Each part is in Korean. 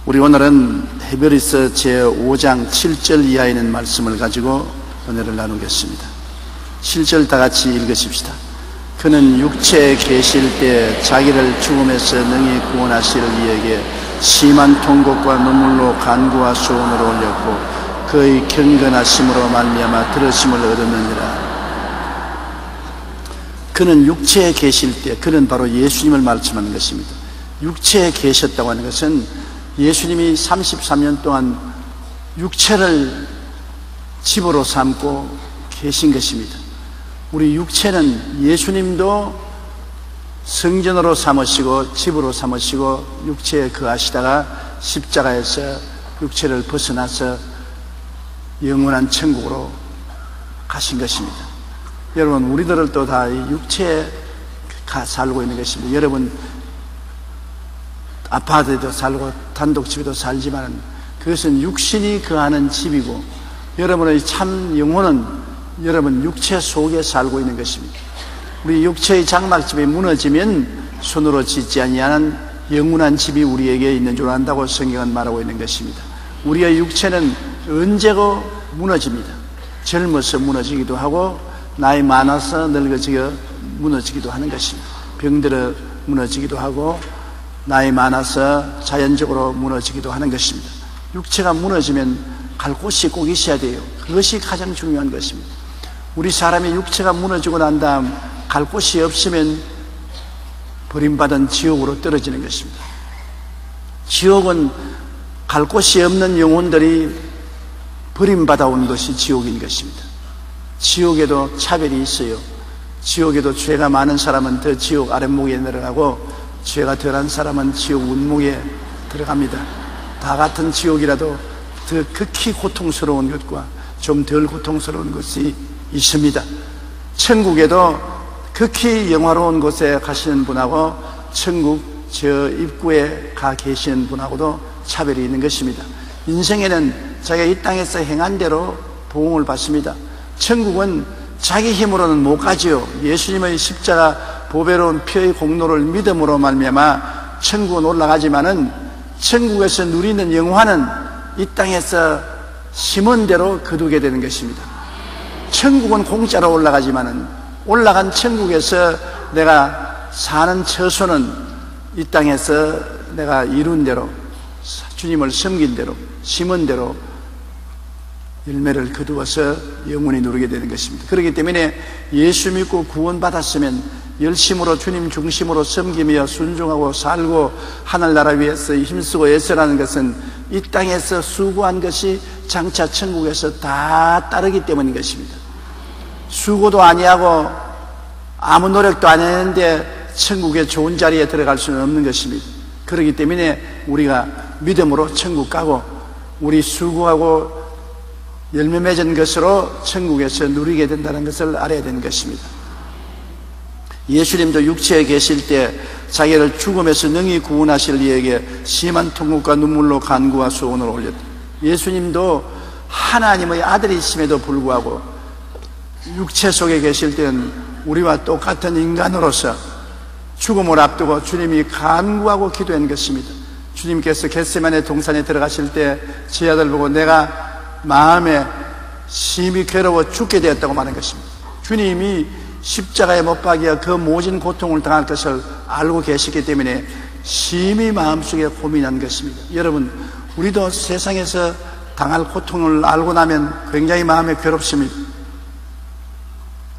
우리 오늘은 헤브리서 제5장 7절 이하에 있는 말씀을 가지고 은혜를 나누겠습니다. 7절 다 같이 읽으십시다. 그는 육체에 계실 때 자기를 죽음에서 능히 구원하실 이에게 심한 통곡과 눈물로 간구와 소원을 올렸고 그의 경건하심으로 말미암아 들으심을 얻었느니라. 그는 육체에 계실 때, 그는 바로 예수님을 말씀하는 것입니다. 육체에 계셨다고 하는 것은 예수님이 33년 동안 육체를 집으로 삼고 계신 것입니다. 우리 육체는 예수님도 성전으로 삼으시고 집으로 삼으시고 육체에 거하시다가 십자가에서 육체를 벗어나서 영원한 천국으로 가신 것입니다. 여러분, 우리들을 또 다 육체에 살고 있는 것입니다. 여러분, 아파트에도 살고 단독집에도 살지만 그것은 육신이 거하는 집이고 여러분의 참 영혼은 여러분 육체 속에 살고 있는 것입니다. 우리 육체의 장막집이 무너지면 손으로 짓지 아니하는 영원한 집이 우리에게 있는 줄 안다고 성경은 말하고 있는 것입니다. 우리의 육체는 언제고 무너집니다. 젊어서 무너지기도 하고 나이 많아서 늙어지고 무너지기도 하는 것입니다. 병들어 무너지기도 하고 나이 많아서 자연적으로 무너지기도 하는 것입니다. 육체가 무너지면 갈 곳이 꼭 있어야 돼요. 그것이 가장 중요한 것입니다. 우리 사람이 육체가 무너지고 난 다음 갈 곳이 없으면 버림받은 지옥으로 떨어지는 것입니다. 지옥은 갈 곳이 없는 영혼들이 버림받아 온 것이 지옥인 것입니다. 지옥에도 차별이 있어요. 지옥에도 죄가 많은 사람은 더 지옥 아랫목에 내려가고 죄가 덜한 사람은 지옥 운목에 들어갑니다. 다 같은 지옥이라도 더 극히 고통스러운 것과 좀 덜 고통스러운 것이 있습니다. 천국에도 극히 영화로운 곳에 가시는 분하고 천국 저 입구에 가 계시는 분하고도 차별이 있는 것입니다. 인생에는 자기가 이 땅에서 행한 대로 보응을 받습니다. 천국은 자기 힘으로는 못 가지요. 예수님의 십자가 보배로운 피의 공로를 믿음으로 말미암아 천국은 올라가지만은 천국에서 누리는 영화는 이 땅에서 심은 대로 거두게 되는 것입니다. 천국은 공짜로 올라가지만은 올라간 천국에서 내가 사는 처소는 이 땅에서 내가 이룬 대로 주님을 섬긴 대로 심은 대로 열매를 거두어서 영원히 누리게 되는 것입니다. 그렇기 때문에 예수 믿고 구원받았으면 열심으로 주님 중심으로 섬기며 순종하고 살고 하늘나라 위해서 힘쓰고 애쓰라는 것은 이 땅에서 수고한 것이 장차 천국에서 다 따르기 때문인 것입니다. 수고도 아니하고 아무 노력도 안 했는데 천국의 좋은 자리에 들어갈 수는 없는 것입니다. 그렇기 때문에 우리가 믿음으로 천국 가고 우리 수고하고 열매 맺은 것으로 천국에서 누리게 된다는 것을 알아야 되는 것입니다. 예수님도 육체에 계실 때 자기를 죽음에서 능히 구원하실 이에게 심한 통곡과 눈물로 간구와 소원을 올렸다. 예수님도 하나님의 아들이심에도 불구하고 육체 속에 계실 때는 우리와 똑같은 인간으로서 죽음을 앞두고 주님이 간구하고 기도한 것입니다. 주님께서 겟세마네 동산에 들어가실 때 제 아들 보고 내가 마음에 심히 괴로워 죽게 되었다고 말한 것입니다. 주님이 십자가에 못 박여 그 모진 고통을 당할 것을 알고 계시기 때문에 심히 마음속에 고민한 것입니다. 여러분, 우리도 세상에서 당할 고통을 알고 나면 굉장히 마음에 괴롭습니다.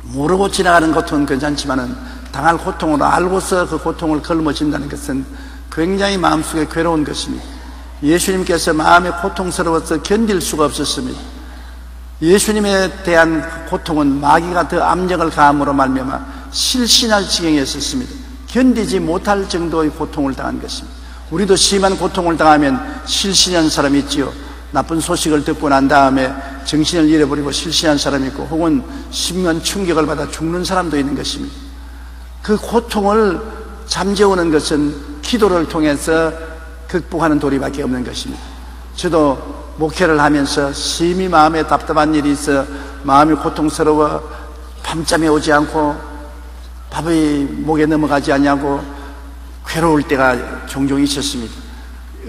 모르고 지나가는 고통은 괜찮지만은 당할 고통을 알고서 그 고통을 걸머진다는 것은 굉장히 마음속에 괴로운 것입니다. 예수님께서 마음에 고통스러워서 견딜 수가 없었습니다. 예수님에 대한 고통은 마귀가 더 압력을 가함으로 말미암아 실신할 지경에 있었습니다. 견디지 못할 정도의 고통을 당한 것입니다. 우리도 심한 고통을 당하면 실신한 사람이 있지요. 나쁜 소식을 듣고 난 다음에 정신을 잃어버리고 실신한 사람이 있고 혹은 심한 충격을 받아 죽는 사람도 있는 것입니다. 그 고통을 잠재우는 것은 기도를 통해서 극복하는 도리밖에 없는 것입니다. 저도 목회를 하면서 심히 마음에 답답한 일이 있어 마음이 고통스러워 밤잠이 오지 않고 밥이 목에 넘어가지 않냐고 괴로울 때가 종종 있었습니다.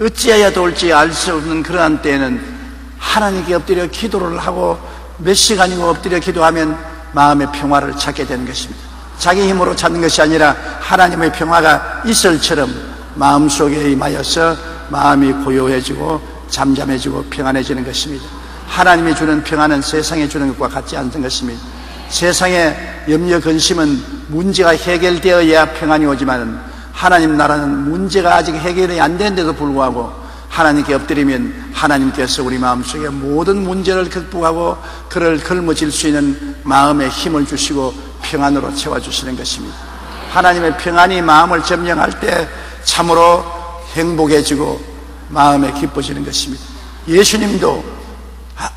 어찌해야 좋을지 알 수 없는 그러한 때에는 하나님께 엎드려 기도를 하고 몇 시간이고 엎드려 기도하면 마음의 평화를 찾게 되는 것입니다. 자기 힘으로 찾는 것이 아니라 하나님의 평화가 이슬처럼 마음속에 임하여서 마음이 고요해지고 잠잠해지고 평안해지는 것입니다. 하나님이 주는 평안은 세상에 주는 것과 같지 않은 것입니다. 세상의 염려 근심은 문제가 해결되어야 평안이 오지만 하나님 나라는 문제가 아직 해결이 안 되는데도 불구하고 하나님께 엎드리면 하나님께서 우리 마음속에 모든 문제를 극복하고 그를 걸머질 수 있는 마음의 힘을 주시고 평안으로 채워주시는 것입니다. 하나님의 평안이 마음을 점령할 때 참으로 행복해지고 마음에 기뻐지는 것입니다. 예수님도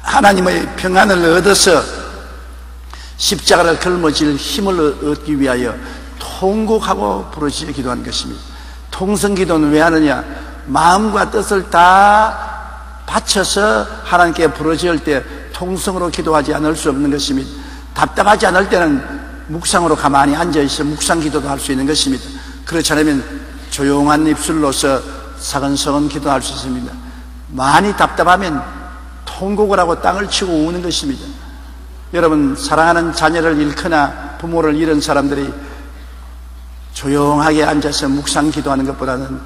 하나님의 평안을 얻어서 십자가를 걸머질 힘을 얻기 위하여 통곡하고 부르짖어 기도하는 것입니다. 통성기도는 왜 하느냐? 마음과 뜻을 다 바쳐서 하나님께 부르짖을 때 통성으로 기도하지 않을 수 없는 것입니다. 답답하지 않을 때는 묵상으로 가만히 앉아있어 묵상기도도 할 수 있는 것입니다. 그렇지 않으면 조용한 입술로서 사근사근 기도할 수 있습니다. 많이 답답하면 통곡을 하고 땅을 치고 우는 것입니다. 여러분, 사랑하는 자녀를 잃거나 부모를 잃은 사람들이 조용하게 앉아서 묵상 기도하는 것보다는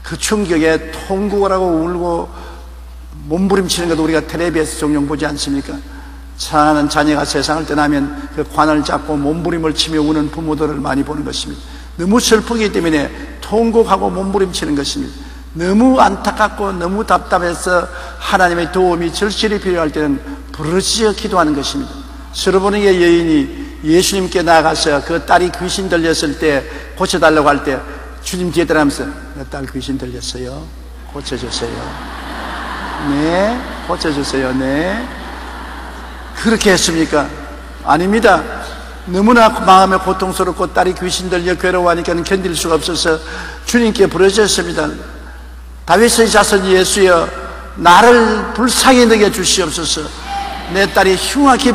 그 충격에 통곡을 하고 울고 몸부림치는 것도 우리가 텔레비에서 종종 보지 않습니까? 사랑하는 자녀가 세상을 떠나면 그 관을 잡고 몸부림을 치며 우는 부모들을 많이 보는 것입니다. 너무 슬프기 때문에 통곡하고 몸부림치는 것입니다. 너무 안타깝고 너무 답답해서 하나님의 도움이 절실히 필요할 때는 부르짖어 기도하는 것입니다. 스로보니게 여인이 예수님께 나아가서 그 딸이 귀신 들렸을 때 고쳐달라고 할 때 주님 뒤에 따라하면서 내 딸 귀신 들렸어요. 고쳐주세요. 네, 고쳐주세요. 네. 그렇게 했습니까? 아닙니다. 너무나 마음에 고통스럽고 딸이 귀신 들려 괴로워하니까 견딜 수가 없어서 주님께 부르짖었습니다. 다윗의 자손 예수여, 나를 불쌍히 여겨 주시옵소서. 내 딸이 흉악히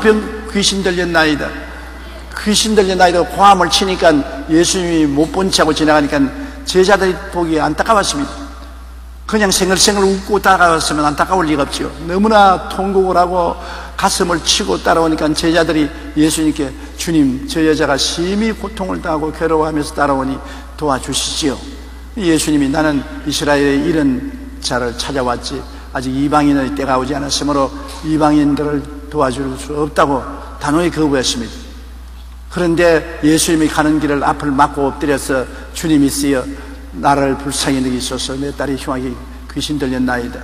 귀신 들렸나이다. 귀신 들렸나이다. 고함을 치니까 예수님이 못 본 채하고 지나가니까 제자들이 보기에 안타까웠습니다. 그냥 생글생글 웃고 따라갔으면 안타까울 리가 없죠. 너무나 통곡을 하고 가슴을 치고 따라오니까 제자들이 예수님께 주님, 저 여자가 심히 고통을 당하고 괴로워하면서 따라오니 도와주시지요. 예수님이 나는 이스라엘의 이런 자를 찾아왔지 아직 이방인의 때가 오지 않았으므로 이방인들을 도와줄 수 없다고 단호히 거부했습니다. 그런데 예수님이 가는 길을 앞을 막고 엎드려서 주님 있으여 나를 불쌍히 여기소서. 내 딸이 흉하게 귀신 들렸나이다.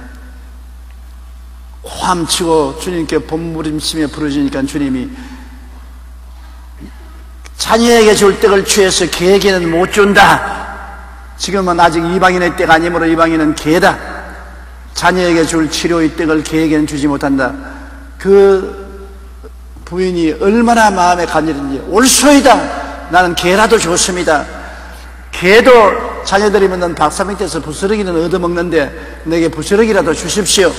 고함치고 주님께 몸부림치며 부르짖으니까 주님이 자녀에게 줄 떡을 취해서 개에게는 못 준다. 지금은 아직 이방인의 때가 아니므로 이방인은 개다. 자녀에게 줄 치료의 떡을 개에게는 주지 못한다. 그 부인이 얼마나 마음에 간절했는지, 옳소이다. 나는 개라도 좋습니다. 개도 자녀들이 먹는 박사 밑에서 부스러기는 얻어먹는데 내게 부스러기라도 주십시오.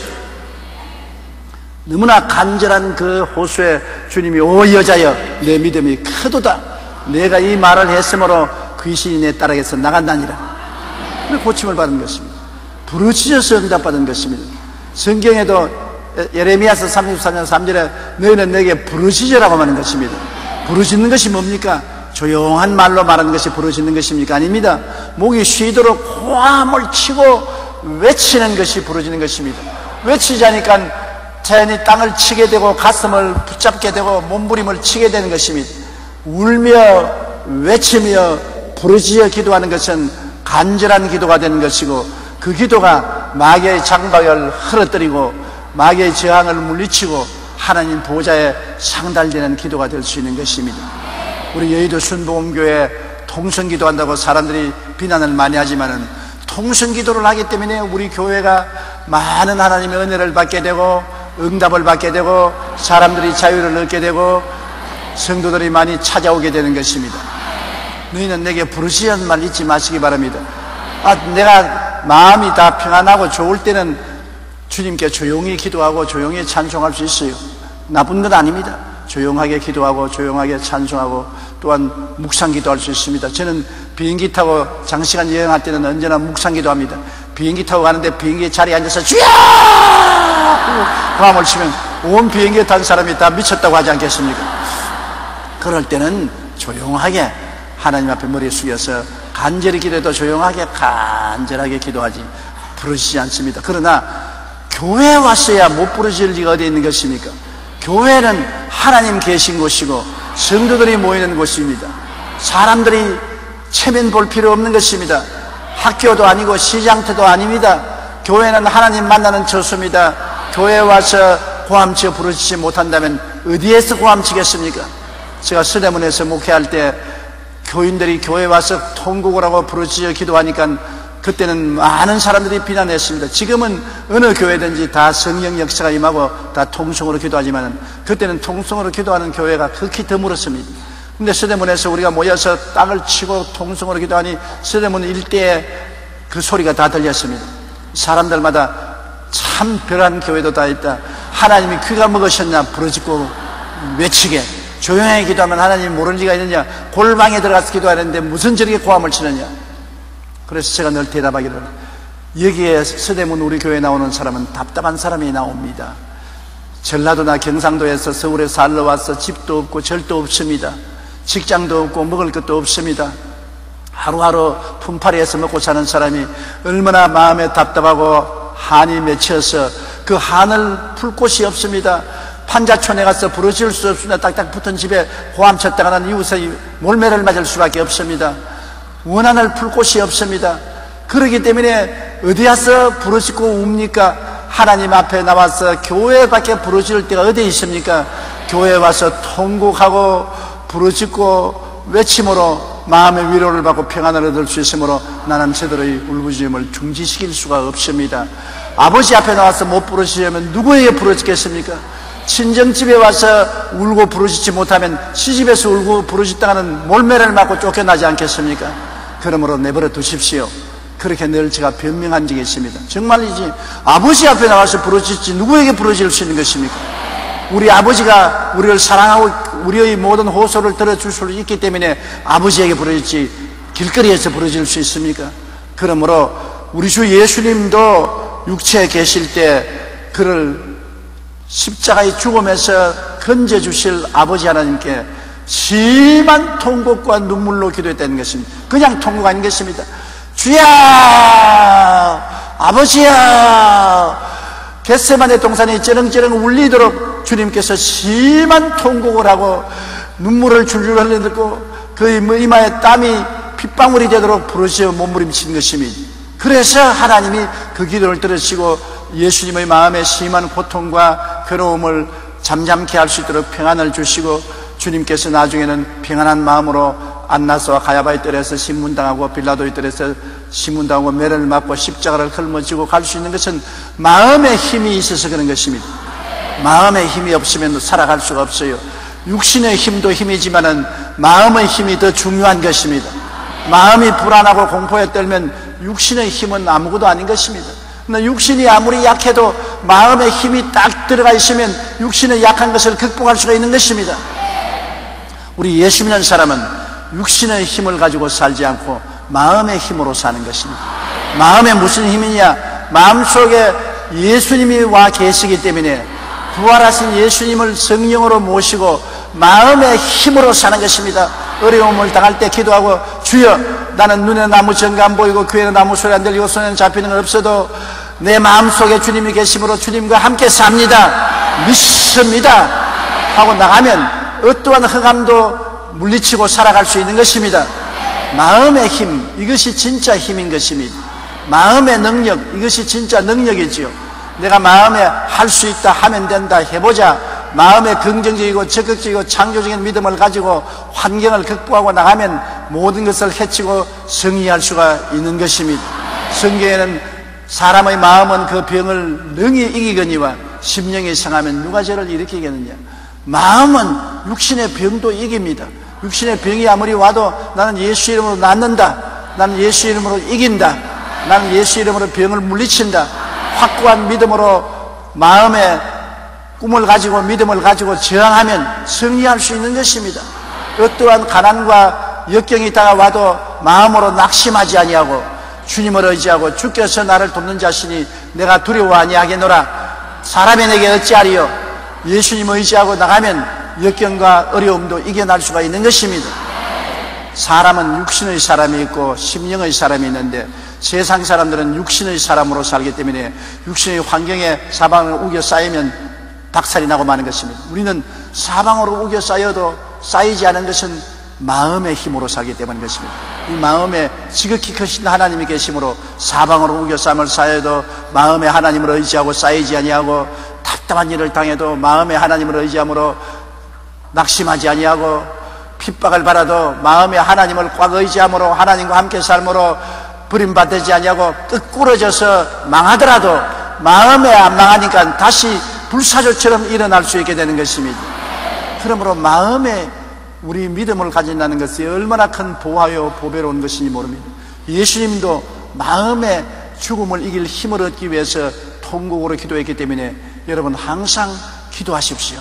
너무나 간절한 그 호소에 주님이 오 여자여, 내 믿음이 크도다. 내가 이 말을 했으므로 귀신이 내 딸에게서 나간다니라. 고침을 받은 것입니다. 부르짖어서 응답받은 것입니다. 성경에도 예레미야서 33장 3절에 너희는 내게 부르짖으라고 하는 것입니다. 부르짖는 것이 뭡니까? 조용한 말로 말하는 것이 부르짖는 것입니까? 아닙니다. 목이 쉬도록 고함을 치고 외치는 것이 부르짖는 것입니다. 외치지 않으니까 자연히 땅을 치게 되고 가슴을 붙잡게 되고 몸부림을 치게 되는 것입니다. 울며 외치며 부르짖어 기도하는 것은 간절한 기도가 되는 것이고, 그 기도가 마귀의 장박을 흐러뜨리고 마귀의 저항을 물리치고 하나님 보좌에 상달되는 기도가 될 수 있는 것입니다. 우리 여의도 순복음교회 통성기도 한다고 사람들이 비난을 많이 하지만은 통성기도를 하기 때문에 우리 교회가 많은 하나님의 은혜를 받게 되고 응답을 받게 되고 사람들이 자유를 얻게 되고 성도들이 많이 찾아오게 되는 것입니다. 너희는 내게 부르짖는 말 잊지 마시기 바랍니다. 내가 마음이 다 평안하고 좋을 때는 주님께 조용히 기도하고 조용히 찬송할 수 있어요. 나쁜 건 아닙니다. 조용하게 기도하고 조용하게 찬송하고 또한 묵상 기도할 수 있습니다. 저는 비행기 타고 장시간 여행할 때는 언제나 묵상 기도합니다. 비행기 타고 가는데 비행기 자리에 앉아서 주야! 고함을 치면 온 비행기에 탄 사람이 다 미쳤다고 하지 않겠습니까? 그럴 때는 조용하게 하나님 앞에 머리 숙여서 간절히 기도해도 조용하게 간절하게 기도하지 부르시지 않습니다. 그러나 교회에 왔어야 못 부르실 리가 어디 있는 것입니까? 교회는 하나님 계신 곳이고 성도들이 모이는 곳입니다. 사람들이 체면 볼 필요 없는 것입니다. 학교도 아니고 시장터도 아닙니다. 교회는 하나님 만나는 처소입니다. 교회에 와서 고함치어 부르시지 못한다면 어디에서 고함치겠습니까? 제가 서대문에서 목회할 때 교인들이 교회에 와서 통곡을 하고 부르짖어 기도하니까 그때는 많은 사람들이 비난했습니다. 지금은 어느 교회든지 다 성령 역사가 임하고 다 통성으로 기도하지만 그때는 통성으로 기도하는 교회가 극히 드물었습니다. 근데 서대문에서 우리가 모여서 땅을 치고 통성으로 기도하니 서대문 일대에 그 소리가 다 들렸습니다. 사람들마다 참 별한 교회도 다 있다. 하나님이 귀가 먹으셨냐 부르짖고 외치게. 조용하게 기도하면 하나님이 모를 리가 있느냐. 골방에 들어가서 기도하는데 무슨 저렇게 고함을 치느냐. 그래서 제가 늘 대답하기를, 여기에 서대문 우리 교회에 나오는 사람은 답답한 사람이 나옵니다. 전라도나 경상도에서 서울에 살러 와서 집도 없고 절도 없습니다. 직장도 없고 먹을 것도 없습니다. 하루하루 품팔이해서 먹고 사는 사람이 얼마나 마음에 답답하고 한이 맺혀서 그 한을 풀 곳이 없습니다. 판자촌에 가서 부르짖을 수 없습니다. 딱딱 붙은 집에 고함 쳤다가는 이웃의 몰매를 맞을 수밖에 없습니다. 원한을 풀 곳이 없습니다. 그렇기 때문에 어디 가서 부르짖고 웁니까? 하나님 앞에 나와서 교회밖에 부르짖을 때가 어디 있습니까? 교회에 와서 통곡하고 부르짖고 외침으로 마음의 위로를 받고 평안을 얻을 수 있으므로 나는 저들의 울부짖음을 중지시킬 수가 없습니다. 아버지 앞에 나와서 못 부르짖으면 누구에게 부르짖겠습니까? 친정집에 와서 울고 부르짖지 못하면 시집에서 울고 부르짖다가는 몰매를 맞고 쫓겨나지 않겠습니까? 그러므로 내버려 두십시오. 그렇게 늘 제가 변명한 적이 있습니다. 정말이지, 아버지 앞에 나와서 부르짖지 누구에게 부르짖을 수 있는 것입니까? 우리 아버지가 우리를 사랑하고 우리의 모든 호소를 들어줄 수 있기 때문에 아버지에게 부르짖지 길거리에서 부르짖을 수 있습니까? 그러므로 우리 주 예수님도 육체에 계실 때 그를 십자가의 죽음에서 건져주실 아버지 하나님께 심한 통곡과 눈물로 기도했다는 것입니다. 그냥 통곡 아닌 것입니다. 주야, 아버지야, 겟세마네 동산이 쩌렁쩌렁 울리도록 주님께서 심한 통곡을 하고 눈물을 줄줄 흘리고 그의 이마에 땀이 핏방울이 되도록 부르짖어 몸부림친 것입니다. 그래서 하나님이 그 기도를 들으시고 예수님의 마음에 심한 고통과 괴로움을 잠잠케 할 수 있도록 평안을 주시고, 주님께서 나중에는 평안한 마음으로 안나스와 가야바의 뜰에서 신문당하고 빌라도의 뜰에서 신문당하고 매를 맞고 십자가를 짊어지고 갈 수 있는 것은 마음의 힘이 있어서 그런 것입니다. 마음의 힘이 없으면 살아갈 수가 없어요. 육신의 힘도 힘이지만은 마음의 힘이 더 중요한 것입니다. 마음이 불안하고 공포에 떨면 육신의 힘은 아무것도 아닌 것입니다. 육신이 아무리 약해도 마음의 힘이 딱 들어가 있으면 육신의 약한 것을 극복할 수가 있는 것입니다. 우리 예수 믿는 사람은 육신의 힘을 가지고 살지 않고 마음의 힘으로 사는 것입니다. 마음에 무슨 힘이냐? 마음속에 예수님이 와 계시기 때문에 부활하신 예수님을 성령으로 모시고 마음의 힘으로 사는 것입니다. 어려움을 당할 때 기도하고, 주여, 나는 눈에 나무 전가 안 보이고 귀에는 나무 소리 안 들리고 손에는 잡히는 건 없어도 내 마음속에 주님이 계심으로 주님과 함께 삽니다, 믿습니다 하고 나가면 어떠한 흑암도 물리치고 살아갈 수 있는 것입니다. 마음의 힘, 이것이 진짜 힘인 것입니다. 마음의 능력, 이것이 진짜 능력이지요. 내가 마음에 할 수 있다, 하면 된다, 해보자, 마음의 긍정적이고 적극적이고 창조적인 믿음을 가지고 환경을 극복하고 나가면 모든 것을 해치고 승리할 수가 있는 것입니다. 성경에는 사람의 마음은 그 병을 능히 이기거니와 심령이 상하면 누가 저를 일으키겠느냐. 마음은 육신의 병도 이깁니다. 육신의 병이 아무리 와도 나는 예수 이름으로 낫는다, 나는 예수 이름으로 이긴다, 나는 예수 이름으로 병을 물리친다, 확고한 믿음으로 마음의 꿈을 가지고 믿음을 가지고 저항하면 승리할 수 있는 것입니다. 어떠한 가난과 역경이 다가와도 마음으로 낙심하지 아니하고 주님을 의지하고 주께서 나를 돕는 자신이 내가 두려워 아니하겠노라. 사람이 내게 어찌하리요. 예수님을 의지하고 나가면 역경과 어려움도 이겨낼 수가 있는 것입니다. 사람은 육신의 사람이 있고 심령의 사람이 있는데 세상 사람들은 육신의 사람으로 살기 때문에 육신의 환경에 사방을 우겨 쌓이면 박살이 나고 마는 것입니다. 우리는 사방으로 우겨 쌓여도 쌓이지 않은 것은 마음의 힘으로 살기 때문인 것입니다. 이 마음에 지극히 크신 하나님이 계심으로 사방으로 우겨 쌓여도 마음의 하나님을 의지하고 쌓이지 아니하고 답답한 일을 당해도 마음의 하나님을 의지함으로 낙심하지 아니하고 핍박을 받아도 마음의 하나님을 꽉 의지함으로 하나님과 함께 삶으로 버림받지 아니하고 끄꾸러져서 망하더라도 마음에 안 망하니까 다시 불사조처럼 일어날 수 있게 되는 것입니다. 그러므로 마음에 우리 믿음을 가진다는 것이 얼마나 큰 보화요 보배로운 것인지 모릅니다. 예수님도 마음의 죽음을 이길 힘을 얻기 위해서 통곡으로 기도했기 때문에 여러분 항상 기도하십시오.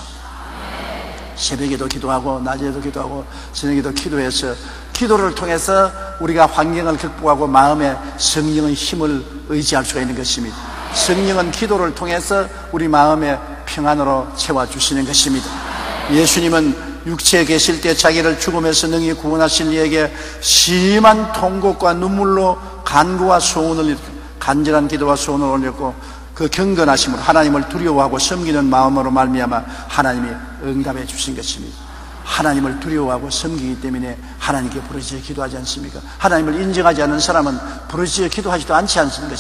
새벽에도 기도하고 낮에도 기도하고 저녁에도 기도해서 기도를 통해서 우리가 환경을 극복하고 마음의 성령의 힘을 의지할 수가 있는 것입니다. 성령은 기도를 통해서 우리 마음의 평안으로 채워주시는 것입니다. 예수님은 육체에 계실 때 자기를 죽음에서 능히 구원하실 이에게 심한 통곡과 눈물로 간구와 소원을 간절한 기도와 소원을 올렸고 그 경건하심으로 하나님을 두려워하고 섬기는 마음으로 말미암아 하나님이 응답해 주신 것입니다. 하나님을 두려워하고 섬기기 때문에 하나님께 부르짖어 기도하지 않습니까? 하나님을 인정하지 않는 사람은 부르짖어 기도하지도 않지 않습니까?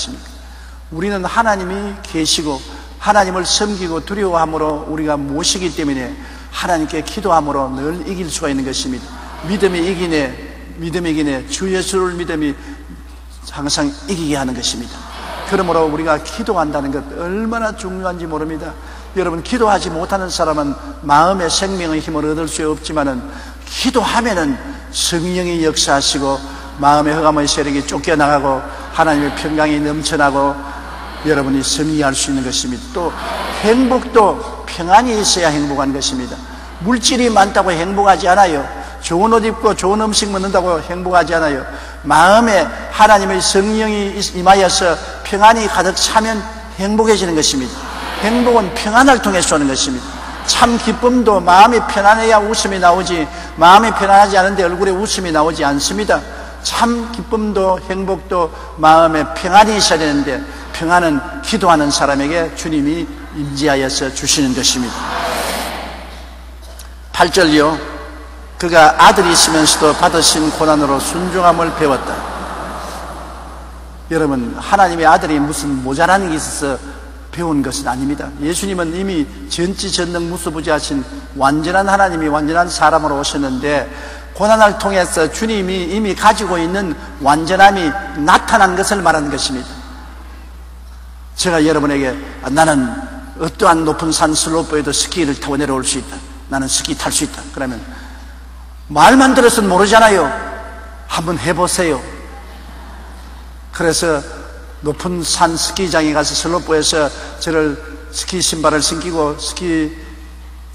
우리는 하나님이 계시고 하나님을 섬기고 두려워함으로 우리가 모시기 때문에 하나님께 기도함으로 늘 이길 수가 있는 것입니다. 믿음이 이기네 주 예수를 믿음이 항상 이기게 하는 것입니다. 그러므로 우리가 기도한다는 것 얼마나 중요한지 모릅니다. 여러분, 기도하지 못하는 사람은 마음의 생명의 힘을 얻을 수 없지만은 기도하면은 성령이 역사하시고 마음의 흑암의 세력이 쫓겨나가고 하나님의 평강이 넘쳐나고 여러분이 승리할 수 있는 것입니다. 또 행복도 평안이 있어야 행복한 것입니다. 물질이 많다고 행복하지 않아요. 좋은 옷 입고 좋은 음식 먹는다고 행복하지 않아요. 마음에 하나님의 성령이 임하여서 평안이 가득 차면 행복해지는 것입니다. 행복은 평안을 통해서 오는 것입니다. 참 기쁨도 마음이 편안해야 웃음이 나오지 마음이 편안하지 않은데 얼굴에 웃음이 나오지 않습니다. 참 기쁨도 행복도 마음에 평안이 있어야 되는데 평안은 기도하는 사람에게 주님이 임재하여서 주시는 것입니다. 8절이요. 그가 아들이 있으면서도 받으신 고난으로 순종함을 배웠다. 여러분, 하나님의 아들이 무슨 모자라는 게 있어서 배운 것은 아닙니다. 예수님은 이미 전지전능 무수부지하신 완전한 하나님이 완전한 사람으로 오셨는데 고난을 통해서 주님이 이미 가지고 있는 완전함이 나타난 것을 말하는 것입니다. 제가 여러분에게 나는 어떠한 높은 산 슬로프에도 스키를 타고 내려올 수 있다. 나는 스키 탈 수 있다. 그러면 말만 들어서는 모르잖아요. 한번 해보세요. 그래서 높은 산 스키장에 가서 슬로프에서 저를 스키 신발을 신기고 스키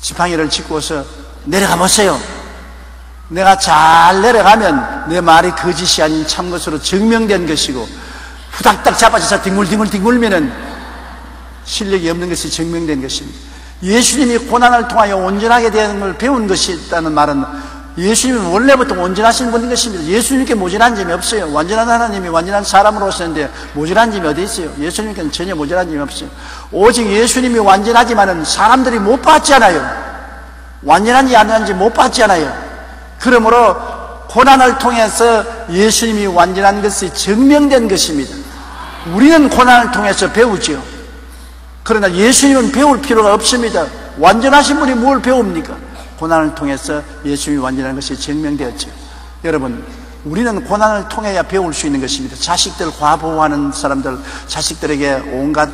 지팡이를 짚고서 내려가 보세요. 내가 잘 내려가면 내 말이 거짓이 아닌 참것으로 증명된 것이고 후닥닥 잡아져서 뒹굴면은 실력이 없는 것이 증명된 것입니다. 예수님이 고난을 통하여 온전하게 되는 걸 배운 것이 있다는 말은 예수님은 원래부터 온전하신 분인 것입니다. 예수님께 모자란 점이 없어요. 완전한 하나님이 완전한 사람으로 오셨는데 모자란 점이 어디 있어요? 예수님께는 전혀 모자란 점이 없어요. 오직 예수님이 완전하지만은 사람들이 못 봤잖아요. 완전한지 안 완전한지 못 봤잖아요. 그러므로 고난을 통해서 예수님이 완전한 것이 증명된 것입니다. 우리는 고난을 통해서 배우죠. 그러나 예수님은 배울 필요가 없습니다. 완전하신 분이 뭘 배웁니까? 고난을 통해서 예수님이 완전한 것이 증명되었죠. 여러분, 우리는 고난을 통해야 배울 수 있는 것입니다. 자식들 과보호하는 사람들, 자식들에게 온갖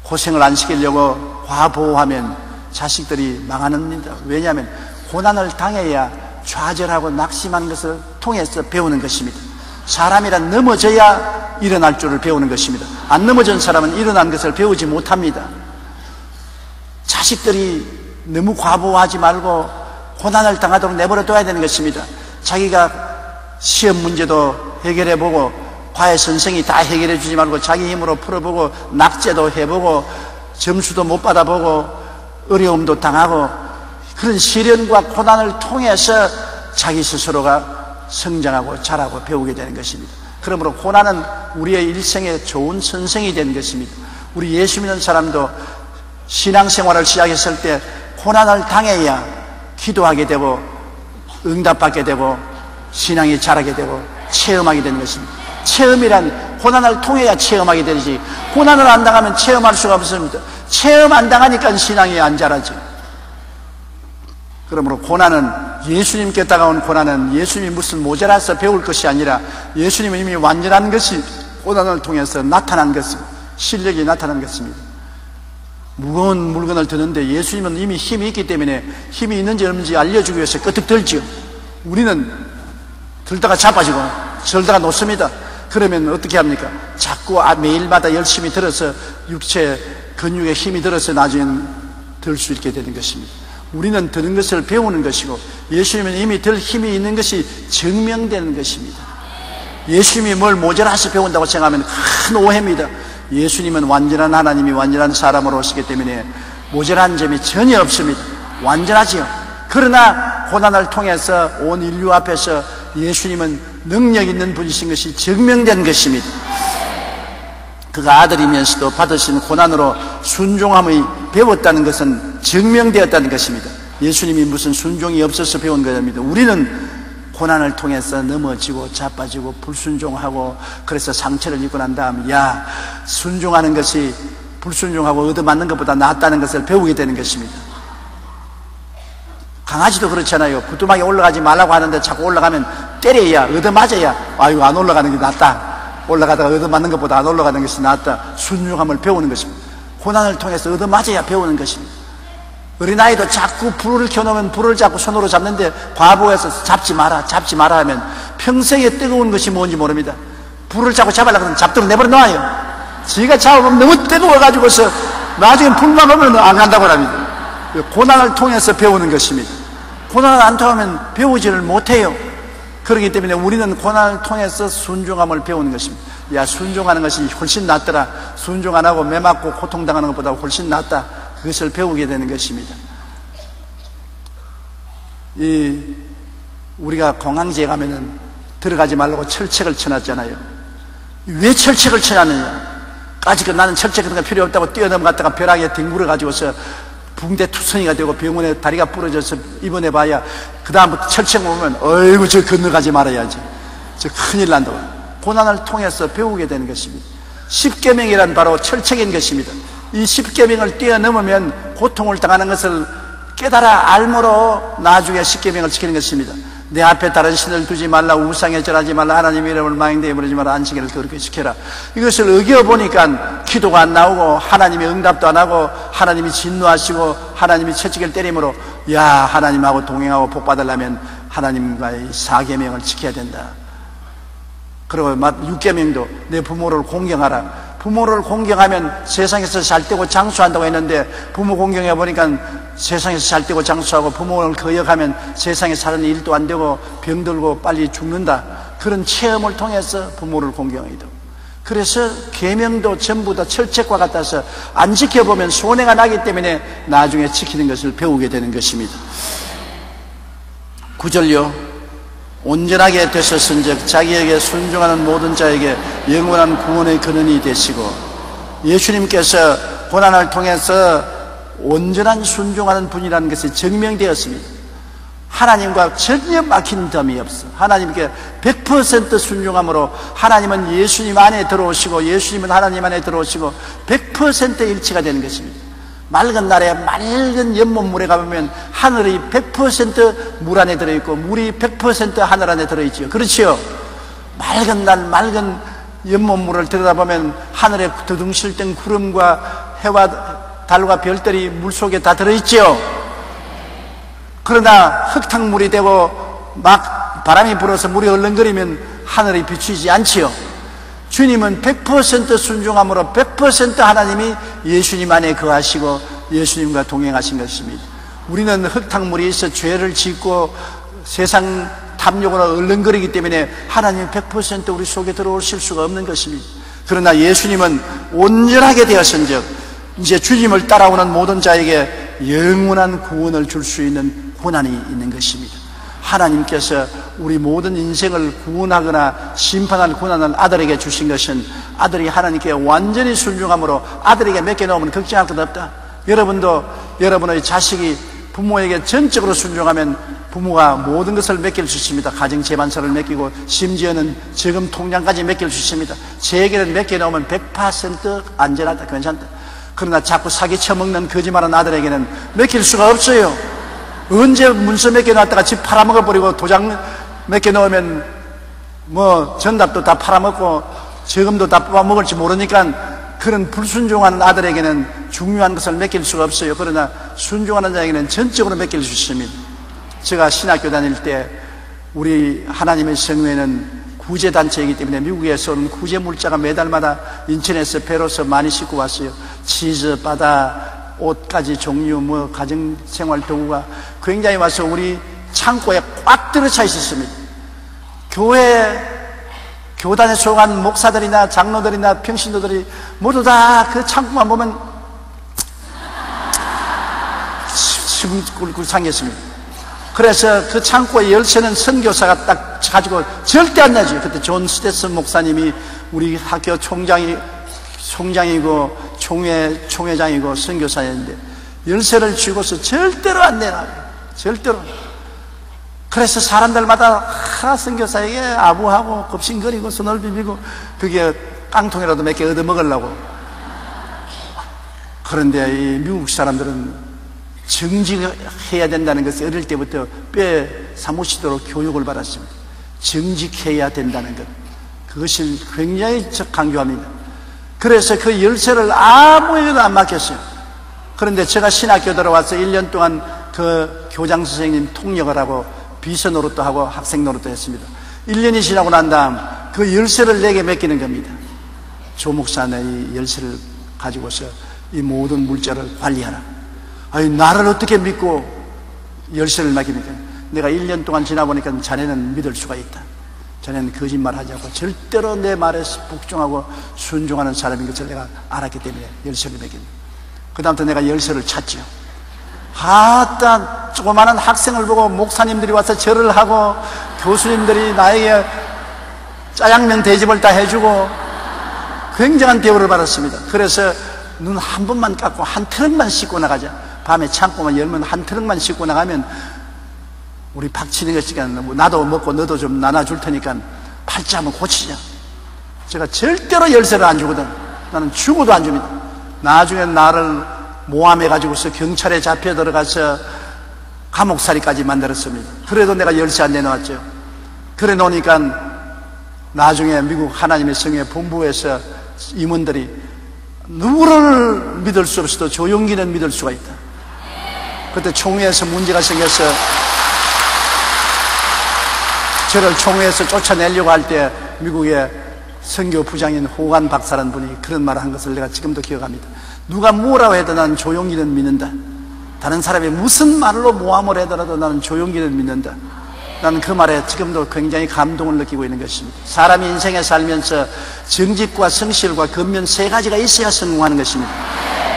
고생을 안 시키려고 과보호하면 자식들이 망하는입니다. 왜냐하면 고난을 당해야 좌절하고 낙심한 것을 통해서 배우는 것입니다. 사람이란 넘어져야 일어날 줄을 배우는 것입니다. 안 넘어진 사람은 일어난 것을 배우지 못합니다. 자식들이 너무 과보호하지 말고 고난을 당하도록 내버려 둬야 되는 것입니다. 자기가 시험 문제도 해결해보고 과외 선생이 다 해결해 주지 말고 자기 힘으로 풀어보고 낙제도 해보고 점수도 못 받아보고 어려움도 당하고 그런 시련과 고난을 통해서 자기 스스로가 성장하고 자라고 배우게 되는 것입니다. 그러므로 고난은 우리의 일생에 좋은 선생이 되는 것입니다. 우리 예수 믿는 사람도 신앙생활을 시작했을 때 고난을 당해야 기도하게 되고 응답받게 되고 신앙이 자라게 되고 체험하게 되는 것입니다. 체험이란 고난을 통해야 체험하게 되지, 고난을 안 당하면 체험할 수가 없습니다. 체험 안 당하니까 신앙이 안 자라죠. 그러므로 고난은, 예수님께 다가온 고난은 예수님이 무슨 모자라서 배울 것이 아니라 예수님은 이미 완전한 것이 고난을 통해서 나타난 것입니다. 실력이 나타난 것입니다. 무거운 물건을 드는데 예수님은 이미 힘이 있기 때문에 힘이 있는지 없는지 알려주기 위해서 끄덕 들죠. 우리는 들다가 자빠지고 절다가 놓습니다. 그러면 어떻게 합니까? 자꾸 매일마다 열심히 들어서 육체 근육에 힘이 들어서 나중에는 들 수 있게 되는 것입니다. 우리는 드는 것을 배우는 것이고 예수님은 이미 들 힘이 있는 것이 증명되는 것입니다. 예수님이 뭘 모자라서 배운다고 생각하면 큰 오해입니다. 예수님은 완전한 하나님이 완전한 사람으로 오시기 때문에 모자란 점이 전혀 없습니다. 완전하지요. 그러나 고난을 통해서 온 인류 앞에서 예수님은 능력 있는 분이신 것이 증명된 것입니다. 그가 아들이면서도 받으신 고난으로 순종함을 배웠다는 것은 증명되었다는 것입니다. 예수님이 무슨 순종이 없어서 배운 것입니다. 우리는 고난을 통해서 넘어지고 자빠지고 불순종하고 그래서 상처를 입고 난 다음 야, 순종하는 것이 불순종하고 얻어맞는 것보다 낫다는 것을 배우게 되는 것입니다. 강아지도 그렇잖아요. 부뚜막에 올라가지 말라고 하는데 자꾸 올라가면 때려야, 얻어맞아야 아이고 안 올라가는 게 낫다, 올라가다가 얻어맞는 것보다 안 올라가는 것이 낫다, 순종함을 배우는 것입니다. 고난을 통해서 얻어맞아야 배우는 것입니다. 어린아이도 자꾸 불을 켜놓으면 불을 자꾸 손으로 잡는데 과부에서 잡지 마라 하면 평생에 뜨거운 것이 뭔지 모릅니다. 불을 자꾸 잡으려고 하면 잡도록 내버려 놔요. 지가 잡으면 너무 뜨거워가지고서 나중에 불만 오면 안 간다고 합니다. 고난을 통해서 배우는 것입니다. 고난을 안 통하면 배우지를 못해요. 그렇기 때문에 우리는 고난을 통해서 순종함을 배우는 것입니다. 야, 순종하는 것이 훨씬 낫더라, 순종 안 하고 매 맞고 고통당하는 것보다 훨씬 낫다, 그것을 배우게 되는 것입니다. 우리가 공항지에 가면은 들어가지 말라고 철책을 쳐놨잖아요. 왜 철책을 쳐놨느냐? 까짓거 나는 철책 같은 거 필요 없다고 뛰어넘어갔다가 벼락에 뒹굴어가지고서 붕대 투성이가 되고 병원에 다리가 부러져서 입원해봐야 그 다음부터 철책 오면 어이구 저 건너가지 말아야지, 저 큰일 난다고. 고난을 통해서 배우게 되는 것입니다. 십계명이란 바로 철책인 것입니다. 이 십계명을 뛰어넘으면 고통을 당하는 것을 깨달아 알므로 나중에 십계명을 지키는 것입니다. 내 앞에 다른 신을 두지 말라, 우상에 절하지 말라, 하나님의 이름을 망령되이 부르지 말라, 안식일을 거룩히 지켜라. 이것을 어겨보니까 기도가 안 나오고 하나님이 응답도 안 하고 하나님이 진노하시고 하나님이 채찍을 때림으로 야, 하나님하고 동행하고 복 받으려면 하나님과의 4계명을 지켜야 된다. 그리고 6계명도 내 부모를 공경하라. 부모를 공경하면 세상에서 잘되고 장수한다고 했는데 부모 공경해 보니까 세상에서 잘되고 장수하고 부모를 거역하면 세상에 사는 일도 안 되고 병들고 빨리 죽는다. 그런 체험을 통해서 부모를 공경하게 되고, 그래서 계명도 전부 다 철책과 같아서 안 지켜보면 손해가 나기 때문에 나중에 지키는 것을 배우게 되는 것입니다. 9절요. 온전하게 되셨은즉 자기에게 순종하는 모든 자에게 영원한 구원의 근원이 되시고, 예수님께서 고난을 통해서 온전한 순종하는 분이라는 것이 증명되었습니다. 하나님과 전혀 막힌 점이 없어. 하나님께 100% 순종함으로 하나님은 예수님 안에 들어오시고 예수님은 하나님 안에 들어오시고 100% 일치가 되는 것입니다. 맑은 날에 맑은 연못물에 가보면 하늘이 100% 물 안에 들어있고 물이 100% 하늘 안에 들어있지요. 그렇지요? 맑은 날 맑은 연못물을 들여다보면 하늘에 두둥실등 구름과 해와 달과 별들이 물속에 다 들어있지요. 그러나 흙탕물이 되고 막 바람이 불어서 물이 얼렁거리면 하늘이 비추지 않지요. 주님은 100% 순종함으로 100% 하나님이 예수님 안에 거하시고 예수님과 동행하신 것입니다. 우리는 흙탕물이 있어 죄를 짓고 세상 탐욕으로 얼렁거리기 때문에 하나님이 100% 우리 속에 들어오실 수가 없는 것입니다. 그러나 예수님은 온전하게 되었은즉 이제 주님을 따라오는 모든 자에게 영원한 구원을 줄 수 있는 권한이 있는 것입니다. 하나님께서 우리 모든 인생을 구원하거나 심판할 권한을 아들에게 주신 것은 아들이 하나님께 완전히 순종함으로 아들에게 맡겨놓으면 걱정할 것 없다. 여러분도 여러분의 자식이 부모에게 전적으로 순종하면 부모가 모든 것을 맡길 수 있습니다. 가정 재반사를 맡기고 심지어는 저금 통장까지 맡길 수 있습니다. 제에게는 맡겨놓으면 100% 안전하다, 괜찮다. 그러나 자꾸 사기쳐 먹는 거짓말하는 아들에게는 맡길 수가 없어요. 언제 문서 맡겨놨다가 집 팔아먹어버리고 도장 맡겨놓으면 뭐 전답도 다 팔아먹고 저금도 다 뽑아먹을지 모르니까 그런 불순종하는 아들에게는 중요한 것을 맡길 수가 없어요. 그러나 순종하는 자에게는 전적으로 맡길 수 있습니다. 제가 신학교 다닐 때 우리 하나님의 성회는 구제단체이기 때문에 미국에서 오는 구제 물자가 매달마다 인천에서 배로서 많이 싣고 왔어요. 치즈, 바다, 옷까지 종류, 뭐 가정생활 도구가 굉장히 와서 우리 창고에 꽉 들어차 있었습니다. 교단에 속한 목사들이나 장로들이나 평신도들이 모두 다 그 창고만 보면 침 꿀꿀 상겼습니다. 그래서 그 창고의 열쇠는 선교사가 딱 가지고 절대 안 나지. 그때 존 스테슨 목사님이 우리 학교 총장이고 총회장이고 선교사였는데 열쇠를 쥐고서 절대로 안 내놔. 절대로. 그래서 사람들마다 선교사에게 아부하고 겁신거리고 손을 비비고 그게 깡통이라도 몇 개 얻어먹으려고. 그런데 이 미국 사람들은 정직해야 된다는 것을 어릴 때부터 뼈에 사무치도록 교육을 받았습니다. 정직해야 된다는 것, 그것을 굉장히 강조합니다. 그래서 그 열쇠를 아무에게도 안 맡겼어요. 그런데 제가 신학교 들어와서 1년 동안 그 교장 선생님 통역을 하고 비서 노릇도 하고 학생 노릇도 했습니다. 1년이 지나고 난 다음 그 열쇠를 내게 맡기는 겁니다. 조 목사는 이 열쇠를 가지고서 이 모든 물자를 관리하라. 아니, 나를 어떻게 믿고 열쇠를 맡깁니까? 내가 1년 동안 지나보니까 자네는 믿을 수가 있다. 자네는 거짓말 하지 않고 절대로 내 말에 복종하고 순종하는 사람인 것을 내가 알았기 때문에 열쇠를 맡깁니다. 그 다음부터 내가 열쇠를 찾죠. 아따, 조그마한 학생을 보고 목사님들이 와서 절을 하고 교수님들이 나에게 짜장면 대접을 다 해주고 굉장한 대우를 받았습니다. 그래서 눈 한 번만 감고 한 트럭만 씻고 나가자. 밤에 창고만 열면 한 트럭만 씻고 나가면 우리 박치는 것이니까 나도 먹고 너도 좀 나눠줄 테니까 팔자 한번 고치자. 제가 절대로 열쇠를 안 주거든. 나는 죽어도 안 줍니다. 나중에 나를 모함해가지고서 경찰에 잡혀 들어가서 감옥살이까지 만들었습니다. 그래도 내가 열쇠 안 내놓았죠. 그래 놓으니까 나중에 미국 하나님의 성회 본부에서 임원들이 누구를 믿을 수 없어도 조용기는 믿을 수가 있다. 그때 총회에서 문제가 생겨서 저를 총회에서 쫓아내려고 할 때 미국의 선교 부장인 호간 박사라는 분이 그런 말을 한 것을 내가 지금도 기억합니다. 누가 뭐라고 해도 나는 조용기는 믿는다. 다른 사람이 무슨 말로 모함을 하더라도 나는 조용기는 믿는다. 나는 그 말에 지금도 굉장히 감동을 느끼고 있는 것입니다. 사람이 인생에 살면서 정직과 성실과 근면 세 가지가 있어야 성공하는 것입니다.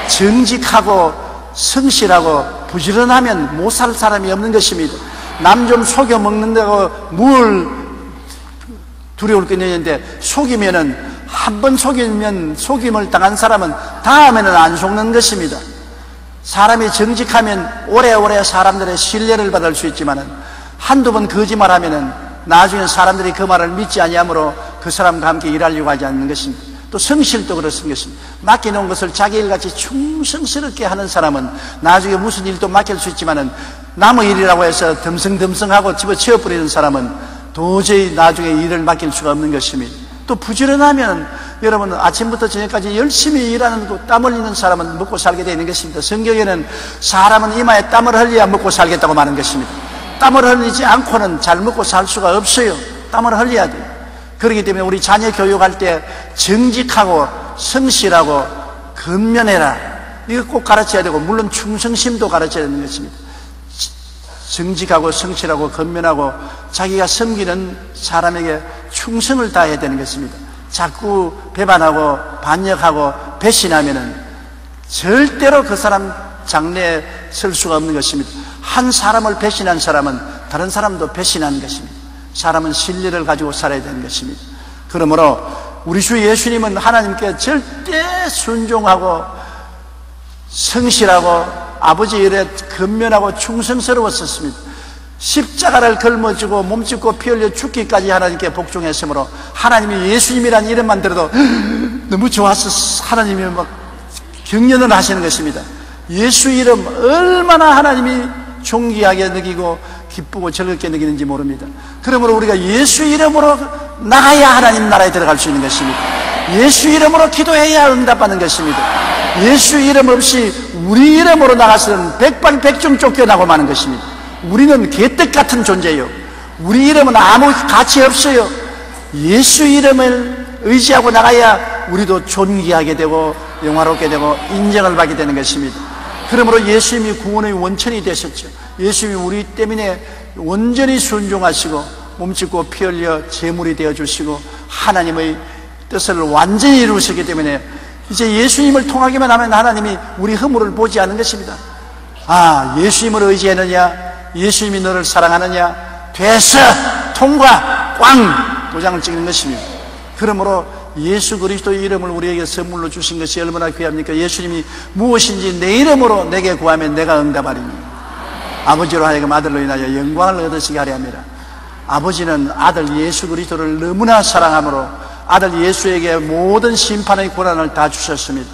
정직하고 성실하고 부지런하면 못 살 사람이 없는 것입니다. 남 좀 속여 먹는다고 뭘 두려울 게 있는데 속이면은 한 번 속이면 속임을 당한 사람은 다음에는 안 속는 것입니다. 사람이 정직하면 오래오래 사람들의 신뢰를 받을 수 있지만은 한두 번 거짓말하면은 나중에 사람들이 그 말을 믿지 아니하므로 그 사람과 함께 일하려고 하지 않는 것입니다. 또 성실도 그렇습니다. 맡겨놓은 것을 자기 일같이 충성스럽게 하는 사람은 나중에 무슨 일도 맡길 수 있지만은 남의 일이라고 해서 덤성덤성하고 집어치워버리는 사람은 도저히 나중에 일을 맡길 수가 없는 것입니다. 또 부지런하면 여러분 아침부터 저녁까지 열심히 일하는 거 땀 흘리는 사람은 먹고 살게 되는 것입니다. 성경에는 사람은 이마에 땀을 흘려야 먹고 살겠다고 말하는 것입니다. 땀을 흘리지 않고는 잘 먹고 살 수가 없어요. 땀을 흘려야 돼요. 그렇기 때문에 우리 자녀 교육할 때 정직하고 성실하고 근면해라. 이거 꼭 가르쳐야 되고 물론 충성심도 가르쳐야 되는 것입니다. 정직하고 성실하고 근면하고 자기가 섬기는 사람에게 충성을 다해야 되는 것입니다. 자꾸 배반하고 반역하고 배신하면은 절대로 그 사람 장래에 설 수가 없는 것입니다. 한 사람을 배신한 사람은 다른 사람도 배신하는 것입니다. 사람은 신뢰를 가지고 살아야 되는 것입니다. 그러므로 우리 주 예수님은 하나님께 절대 순종하고 성실하고 아버지 일에 근면하고 충성스러웠었습니다. 십자가를 걸머지고 몸짓고 피 흘려 죽기까지 하나님께 복종했으므로 하나님이 예수님이라는 이름만 들어도 너무 좋아서 하나님이 막 경련을 하시는 것입니다. 예수 이름 얼마나 하나님이 존귀하게 느끼고 기쁘고 즐겁게 느끼는지 모릅니다. 그러므로 우리가 예수 이름으로 나가야 하나님 나라에 들어갈 수 있는 것입니다. 예수 이름으로 기도해야 응답받는 것입니다. 예수 이름 없이 우리 이름으로 나가서는 백발백중 쫓겨나고 마는 것입니다. 우리는 개떡 같은 존재예요. 우리 이름은 아무 가치 없어요. 예수 이름을 의지하고 나가야 우리도 존귀하게 되고 영화롭게 되고 인정을 받게 되는 것입니다. 그러므로 예수님이 구원의 원천이 되셨죠. 예수님이 우리 때문에 온전히 순종하시고 몸짓고 피 흘려 제물이 되어주시고 하나님의 뜻을 완전히 이루셨기 때문에 이제 예수님을 통하기만 하면 하나님이 우리 허물을 보지 않는 것입니다. 아, 예수님을 의지했느냐, 예수님이 너를 사랑하느냐, 됐어, 통과, 꽝 도장을 찍는 것입니다. 그러므로 예수 그리스도의 이름을 우리에게 선물로 주신 것이 얼마나 귀합니까? 예수님이 무엇인지 내 이름으로 내게 구하면 내가 응답하리니 아버지로 하여금 아들로 인하여 영광을 얻으시게 하려 합니다. 아버지는 아들 예수 그리스도를 너무나 사랑함으로 아들 예수에게 모든 심판의 권한을 다 주셨습니다.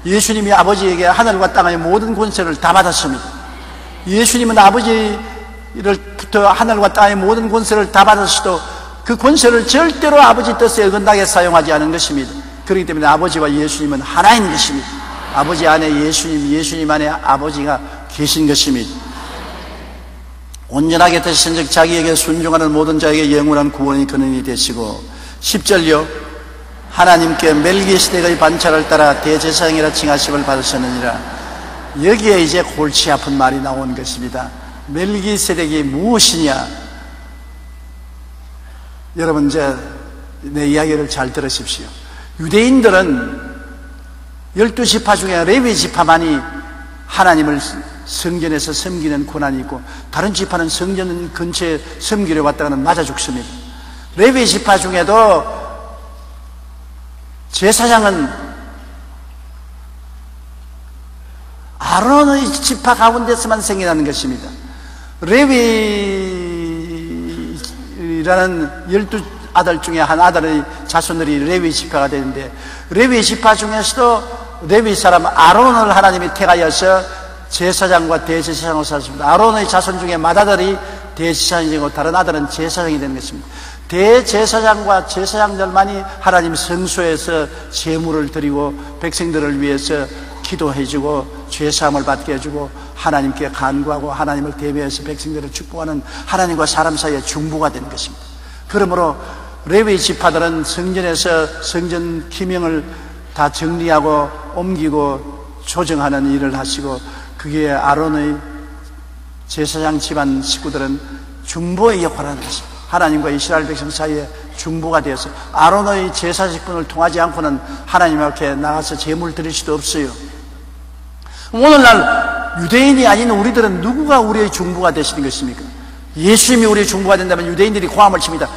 예수님이 아버지에게 하늘과 땅의 모든 권세를 다 받았습니다. 예수님은 아버지를부터 하늘과 땅의 모든 권세를 다 받았어도 그 권세를 절대로 아버지 뜻에 어긋나게 사용하지 않은 것입니다. 그렇기 때문에 아버지와 예수님은 하나인 것입니다. 아버지 안에 예수님, 예수님 안에 아버지가 계신 것입니다. 온전하게 되신 즉 자기에게 순종하는 모든 자에게 영원한 구원이 근원이 되시고 10절요 하나님께 멜기세덱의 반차를 따라 대제사장이라 칭하심을 받으셨느니라. 여기에 이제 골치 아픈 말이 나온 것입니다. 멜기세덱이 무엇이냐? 여러분 이제 내 이야기를 잘 들으십시오. 유대인들은 12지파 중에 레위 지파만이 하나님을 성전에서 섬기는 권한이 있고 다른 지파는 성전 근처에 섬기려 왔다가는 맞아 죽습니다. 레위 지파 중에도 제사장은 아론의 지파 가운데서만 생겨나는 것입니다. 레위라는 12아들 중에 한 아들의 자손들이 레위 지파가 되는데 레위 지파 중에서도 레위 사람 아론을 하나님이 택하여서 제사장과 대제사장으로 사셨습니다. 아론의 자손 중에 맏아들이 대제사장이고 다른 아들은 제사장이 되는 것입니다. 대제사장과 제사장들만이 하나님 성소에서 제물을 드리고 백성들을 위해서 기도해주고 죄사함을 받게 해주고 하나님께 간구하고 하나님을 대면해서 백성들을 축복하는 하나님과 사람 사이의 중보가 되는 것입니다. 그러므로 레위 지파들은 성전에서 성전 기명을 다 정리하고 옮기고 조정하는 일을 하시고 그게 아론의 제사장 집안 식구들은 중보의 역할을 하는 것입니다. 하나님과 이스라엘 백성 사이에 중보가 되어서 아론의 제사 직분을 통하지 않고는 하나님 앞에 나가서 제물 드릴 수도 없어요. 오늘날 유대인이 아닌 우리들은 누구가 우리의 중보가 되시는 것입니까? 예수님이 우리의 중보가 된다면 유대인들이 고함을 칩니다.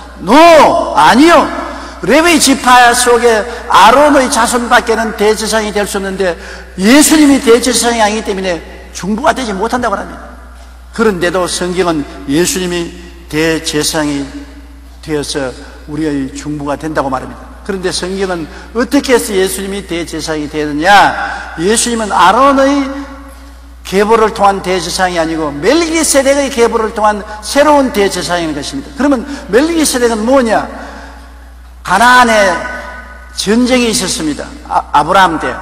아니요. 레위 지파 속에 아론의 자손밖에는 대제사장이 될 수 없는데 예수님이 대제사장이 아니기 때문에 중보가 되지 못한다고 합니다. 그런데도 성경은 예수님이 대제사장이 되어서 우리의 중보가 된다고 말합니다. 그런데 성경은 어떻게 해서 예수님이 대제사장이 되느냐? 예수님은 아론의 계보를 통한 대제사장이 아니고 멜기세덱의 계보를 통한 새로운 대제사장인 것입니다. 그러면 멜기세덱은 뭐냐? 가나안에 전쟁이 있었습니다. 아브라함 때.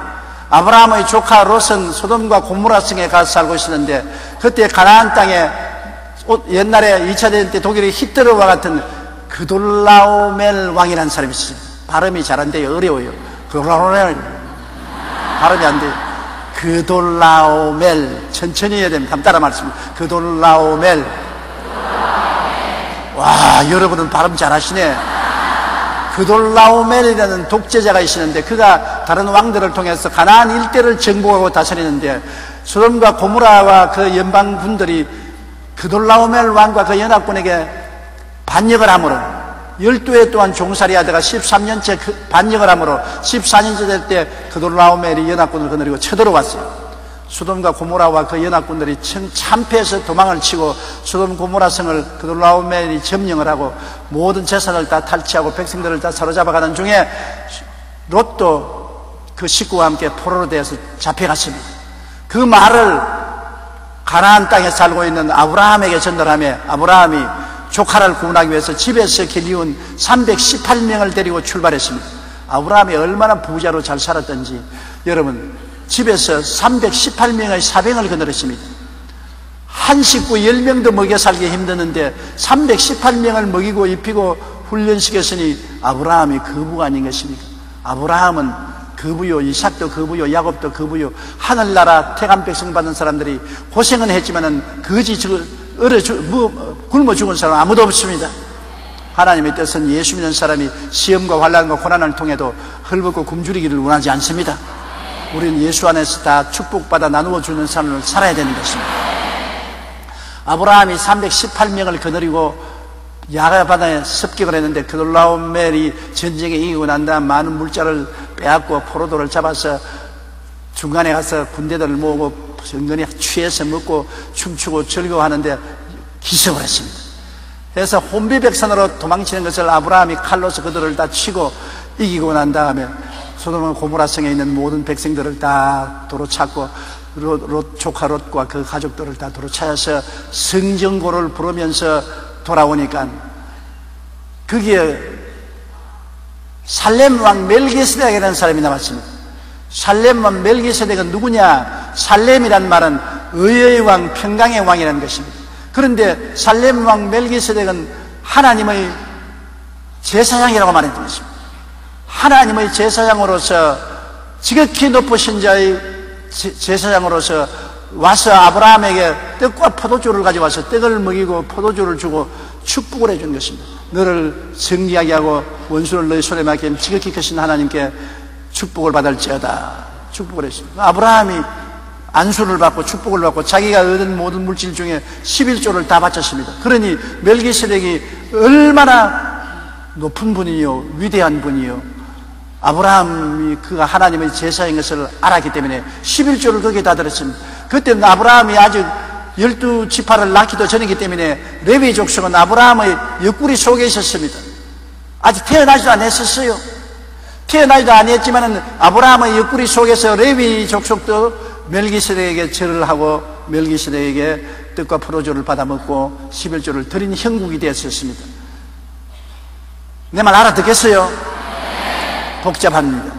아브라함의 조카 롯은 소돔과 고모라 성에 가서 살고 있었는데 그때 가나안 땅에 옛날에 2차 대전 때 독일의 히틀러와 같은 그돌라오멜 왕이라는 사람이 있어요. 발음이 잘 안 돼요. 어려워요. 그돌라오멜 발음이 안 돼요. 그돌라오멜 천천히 해야 됩니다. 한번 따라 말씀드립니다. 그돌라오멜 와, 여러분은 발음 잘하시네. 그돌라오멜이라는 독재자가 있었는데 그가 다른 왕들을 통해서 가나안 일대를 정복하고 다스리는데 소돔과 고모라와 그 연방군들이 그돌라오멜 왕과 그 연합군에게 반역을 하므로 12해 동안 종살이하다가 13년째 반역을 하므로 14년째 될 때 그돌라오멜이 연합군을 거느리고 쳐들어왔어요. 소돔과 고모라와 그 연합군들이 참패해서 도망을 치고 소돔 고모라 성을 그돌라오멜이 점령을 하고 모든 재산을 다 탈취하고 백성들을 다 사로잡아가는 중에 롯도 그 식구와 함께 포로로 되어서 잡혀갔습니다. 그 말을 가나안 땅에 살고 있는 아브라함에게 전달하며 아브라함이 조카를 구원하기 위해서 집에서 길이운 318명을 데리고 출발했습니다. 아브라함이 얼마나 부자로 잘 살았던지 여러분, 집에서 318명의 사병을 거느렸습니다. 한 식구 10명도 먹여 살기 힘드는데 318명을 먹이고 입히고 훈련시켰으니 아브라함이 거부가 아닌 것입니까? 아브라함은 거부요, 이삭도 거부요, 야곱도 거부요. 하늘나라 태간 백성 받은 사람들이 고생은 했지만은 거지 굶어 죽은 사람 아무도 없습니다. 하나님의 뜻은 예수 믿는 사람이 시험과 환난과 고난을 통해도 헐벗고 굶주리기를 원하지 않습니다. 우리는 예수 안에서 다 축복받아 나누어 주는 삶을 살아야 되는 것입니다. 아브라함이 318명을 거느리고 야가바다에 습격을 했는데 그돌라오멜이 전쟁에 이기고 난 다음 많은 물자를 빼앗고 포로도를 잡아서 중간에 가서 군대들을 모으고 은근히 취해서 먹고 춤추고 즐거워하는데 기습을 했습니다. 그래서 혼비백산으로 도망치는 것을 아브라함이 칼로서 그들을 다 치고 이기고 난 다음에 소돔과 고모라 성에 있는 모든 백성들을 다 도로 찾고 조카 롯과 그 가족들을 다 도로 찾아서 성전고를 부르면서 돌아오니까 거기에 살렘 왕 멜기세덱이라는 사람이 나왔습니다. 살렘 왕 멜기세덱은 누구냐? 살렘이란 말은 의의 왕, 평강의 왕이라는 것입니다. 그런데 살렘 왕 멜기세덱은 하나님의 제사장이라고 말했던 것입니다. 하나님의 제사장으로서 지극히 높으신 자의 제사장으로서 와서 아브라함에게 떡과 포도주를 가져와서 떡을 먹이고 포도주를 주고 축복을 해준 것입니다. 너를 승리하게 하고 원수를 너희 손에 맡기면 지극히 크신 하나님께 축복을 받을지어다 축복을 했습니다. 아브라함이 안수를 받고 축복을 받고 자기가 얻은 모든 물질 중에 11조를 다 바쳤습니다. 그러니 멜기세덱이 얼마나 높은 분이요 위대한 분이요 아브라함이 그가 하나님의 제사인 것을 알았기 때문에 11조를 거기에 다 들었습니다. 그때는 아브라함이 아직 12지파를 낳기도 전이기 때문에 레위 족속은 아브라함의 옆구리 속에 있었습니다. 아직 태어나지도 않았었어요. 태어나지도 않았지만은 아브라함의 옆구리 속에서 레위 족속도 멜기세덱에게 절을 하고 멜기세덱에게 떡과 포도주를 받아먹고 11조를 드린 형국이 되었습니다. 내 말 알아듣겠어요? 복잡합니다.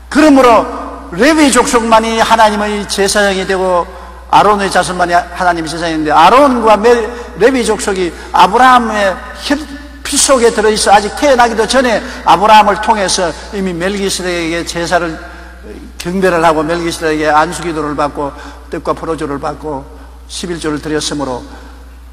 그러므로 레위 족속만이 하나님의 제사장이 되고 아론의 자손만이 하나님의 제사장인데 아론과 레위 족속이 아브라함의 피 속에 들어있어 아직 태어나기도 전에 아브라함을 통해서 이미 멜기세덱에게 제사를 경배를 하고 멜기세덱에게 안수기도를 받고 떡과 포도주를 받고 11조를 드렸으므로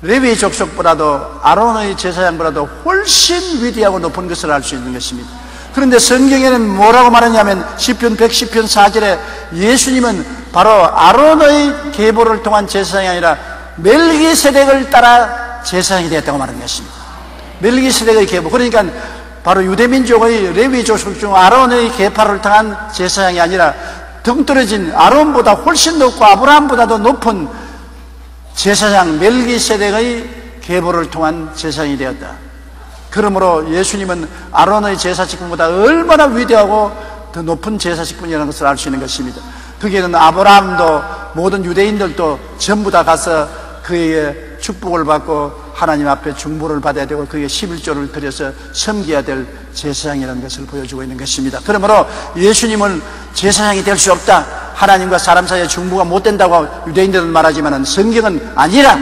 레위 족속보다도 아론의 제사장보다도 훨씬 위대하고 높은 것을 알 수 있는 것입니다. 그런데 성경에는 뭐라고 말하냐면 시편 110편 4절에 예수님은 바로 아론의 계보를 통한 제사장이 아니라 멜기세덱을 따라 제사장이 되었다고 말하는 것입니다. 멜기세덱의 계보, 그러니까 바로 유대민족의 레위 족속 중 아론의 계파를 통한 제사장이 아니라 동떨어진 아론보다 훨씬 높고 아브라함보다도 높은 제사장 멜기세덱의 계보를 통한 제사장이 되었다. 그러므로 예수님은 아론의 제사직분보다 얼마나 위대하고 더 높은 제사직분이라는 것을 알 수 있는 것입니다. 거기에는 아브라함도 모든 유대인들도 전부 다 가서 그에게 축복을 받고 하나님 앞에 중보를 받아야 되고 그에게 11조를 드려서 섬겨야 될 제사장이라는 것을 보여주고 있는 것입니다. 그러므로 예수님은 제사장이 될 수 없다, 하나님과 사람 사이에 중보가 못 된다고 유대인들은 말하지만 성경은 아니라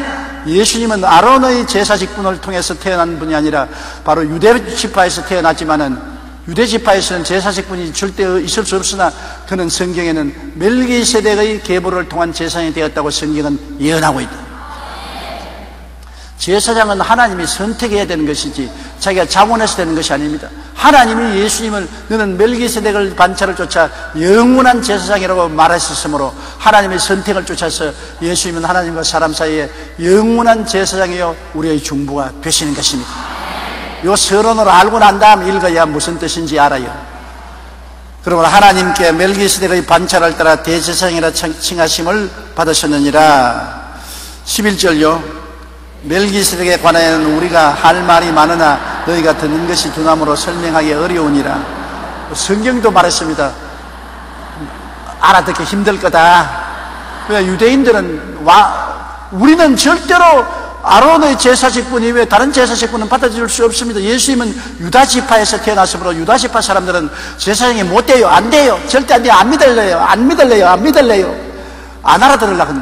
예수님은 아론의 제사직분을 통해서 태어난 분이 아니라 바로 유대지파에서 태어났지만은 유대지파에서는 제사직분이 절대 있을 수 없으나 그는 성경에는 멜기세덱의 계보를 통한 제사장이 되었다고 성경은 예언하고 있다. 제사장은 하나님이 선택해야 되는 것이지 자기가 자원해서 되는 것이 아닙니다. 하나님이 예수님을 너는 멜기세덱을 반차를 쫓아 영원한 제사장이라고 말하셨으므로 하나님의 선택을 쫓아서 예수님은 하나님과 사람 사이에 영원한 제사장이요 우리의 중보가 되시는 것입니다. 이 서론을 알고 난 다음 읽어야 무슨 뜻인지 알아요. 그러므로 하나님께 멜기세덱의 반차를 따라 대제사장이라 칭하심을 받으셨느니라. 11절요. 멜기세덱에 관하여는 우리가 할 말이 많으나 너희가 듣는 것이 두나무로 설명하기 어려우니라. 성경도 말했습니다. 알아듣기 힘들 거다. 왜 유대인들은 우리는 절대로 아론의 제사직분 이외에 다른 제사직분은 받아들일 수 없습니다. 예수님은 유다 지파에서 태어났으므로 유다 지파 사람들은 제사장이 못 돼요. 안 돼요. 절대 안 돼요. 안 믿을래요. 안 믿을래요. 안 믿을래요. 안 알아들으려고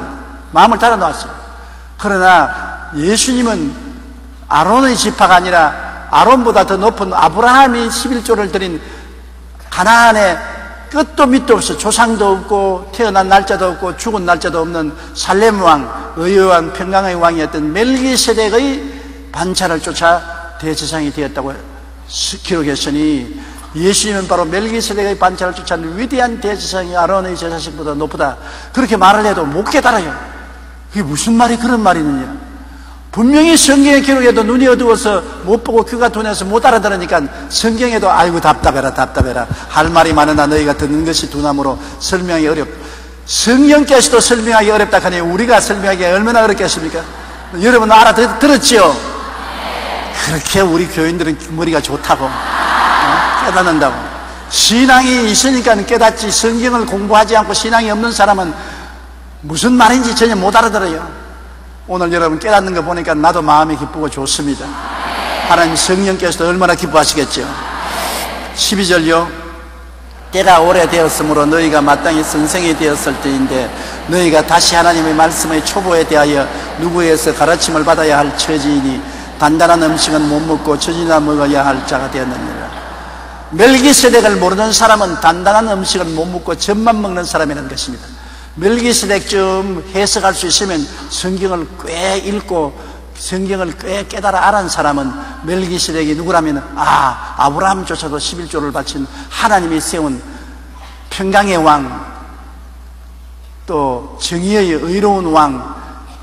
마음을 닫아놓았어요. 그러나 예수님은 아론의 지파가 아니라 아론보다 더 높은 아브라함이 11조를 드린 가나안에 끝도 밑도 없어 조상도 없고 태어난 날짜도 없고 죽은 날짜도 없는 살렘 왕, 의의 왕, 평강의 왕이었던 멜기세덱의 반차를 쫓아 대제사장이 되었다고 기록했으니 예수님은 바로 멜기세덱의 반차를 쫓아는 위대한 대제사장이 아론의 제사식보다 높다. 그렇게 말을 해도 못 깨달아요. 그게 무슨 말이 그런 말이느냐. 분명히 성경에 기록해도 눈이 어두워서 못 보고 귀가 둔해서 못 알아들으니까 성경에도 아이고 답답해라 답답해라 할 말이 많으나 너희가 듣는 것이 두나무로 설명하기 어렵다. 성경께서도 설명하기 어렵다 하니 우리가 설명하기 얼마나 어렵겠습니까? 여러분 알아들었지요? 그렇게 우리 교인들은 머리가 좋다고 깨닫는다고. 신앙이 있으니까 깨닫지 성경을 공부하지 않고 신앙이 없는 사람은 무슨 말인지 전혀 못 알아들어요. 오늘 여러분 깨닫는 거 보니까 나도 마음이 기쁘고 좋습니다. 하나님 성령께서도 얼마나 기뻐하시겠죠. 12절요. 때가 오래되었으므로 너희가 마땅히 선생이 되었을 때인데 너희가 다시 하나님의 말씀의 초보에 대하여 누구에서 가르침을 받아야 할 처지이니 단단한 음식은 못 먹고 젖이나 먹어야 할 자가 되었느니라. 멜기세덱을 모르는 사람은 단단한 음식을 못 먹고 젖만 먹는 사람이라는 것입니다. 멜기세덱 좀 해석할 수 있으면 성경을 꽤 읽고 성경을 꽤 깨달아 알은 사람은 멜기세덱이 누구라면 아브라함조차도 11조를 바친 하나님이 세운 평강의 왕, 또 정의의 의로운 왕,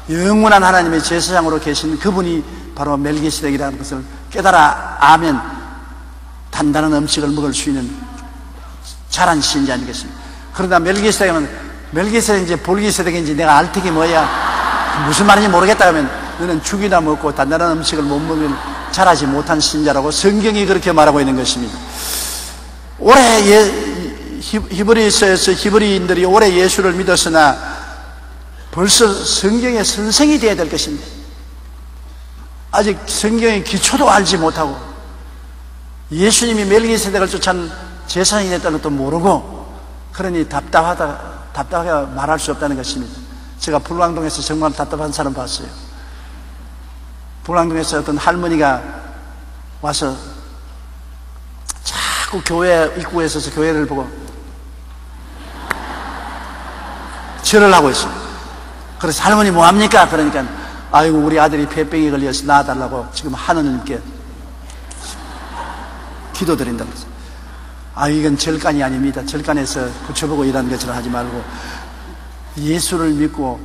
영원한 하나님의 제사장으로 계신 그분이 바로 멜기세덱이라는 것을 깨달아 아면 단단한 음식을 먹을 수 있는 잘한 신자 아니겠습니까? 그러나 멜기세덱인지 볼기세덱인지 내가 알 테기 뭐야 무슨 말인지 모르겠다 하면 너는 죽이나 먹고 단단한 음식을 못 먹으면 잘하지 못한 신자라고 성경이 그렇게 말하고 있는 것입니다. 올해 히브리서에서 히브리인들이 올해 예수를 믿었으나 벌써 성경의 선생이 되어야 될 것인데 아직 성경의 기초도 알지 못하고 예수님이 멜기세덱을 쫓아낸 제사장이 됐다는 것도 모르고 그러니 답답하게 말할 수 없다는 것입니다. 제가 불광동에서 정말 답답한 사람 봤어요. 불광동에서 어떤 할머니가 와서 자꾸 교회 입구에 서서 교회를 보고 절을 하고 있어요. 그래서 할머니 뭐합니까? 그러니까 아이고 우리 아들이 폐병에 걸려서 낳아달라고 지금 하느님께 기도드린다고 했어요. 이건 절간이 아닙니다. 절간에서 붙여보고 일하는 것처럼 하지 말고 예수를 믿고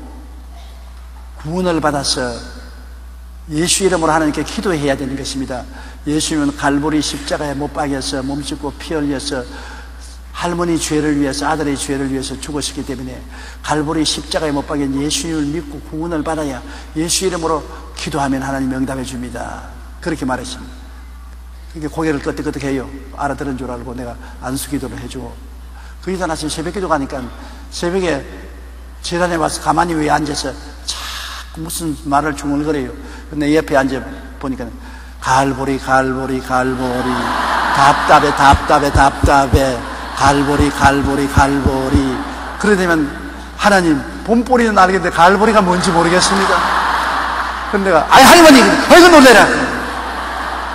구원을 받아서 예수 이름으로 하나님께 기도해야 되는 것입니다. 예수님은 갈보리 십자가에 못 박여서 몸 찢고 피 흘려서 할머니 죄를 위해서 아들의 죄를 위해서 죽으셨기 때문에 갈보리 십자가에 못 박인 예수님을 믿고 구원을 받아야 예수 이름으로 기도하면 하나님 응답해 줍니다. 그렇게 말했습니다. 그러니까 고개를 끄덕끄덕해요. 알아들은 줄 알고 내가 안수 기도를 해주고 그 이전 아침 새벽 기도 가니까 새벽에 재단에 와서 가만히 왜 앉아서 자꾸 무슨 말을 중얼거려요. 근데 옆에 앉아 보니까 갈보리 갈보리 갈보리 답답해 답답해 답답해 갈보리 갈보리 갈보리 그러다면 하나님 봄보리는 알겠는데 갈보리가 뭔지 모르겠습니다. 그런데 내가 할머니 아이고 놀래라.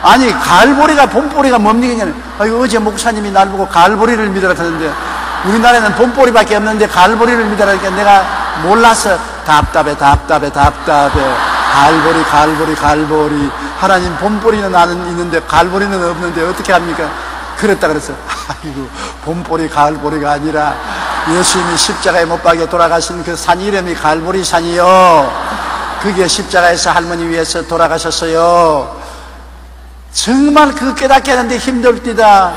아니 갈보리가 봄보리가 뭡니까? 어제 목사님이 날 보고 갈보리를 믿으라 하는데 우리나라에는 봄보리밖에 없는데 갈보리를 믿으라 하니까 내가 몰라서 답답해 답답해 답답해 갈보리. 하나님 봄보리는 있는데 갈보리는 없는데 어떻게 합니까? 그랬다 그랬어. 아이고, 봄보리 가을보리가 아니라 예수님이 십자가에 못 박혀 돌아가신 그 산 이름이 갈보리 산이요. 그게 십자가에서 할머니 위해서 돌아가셨어요. 정말 그 깨닫게 하는데 힘들디다.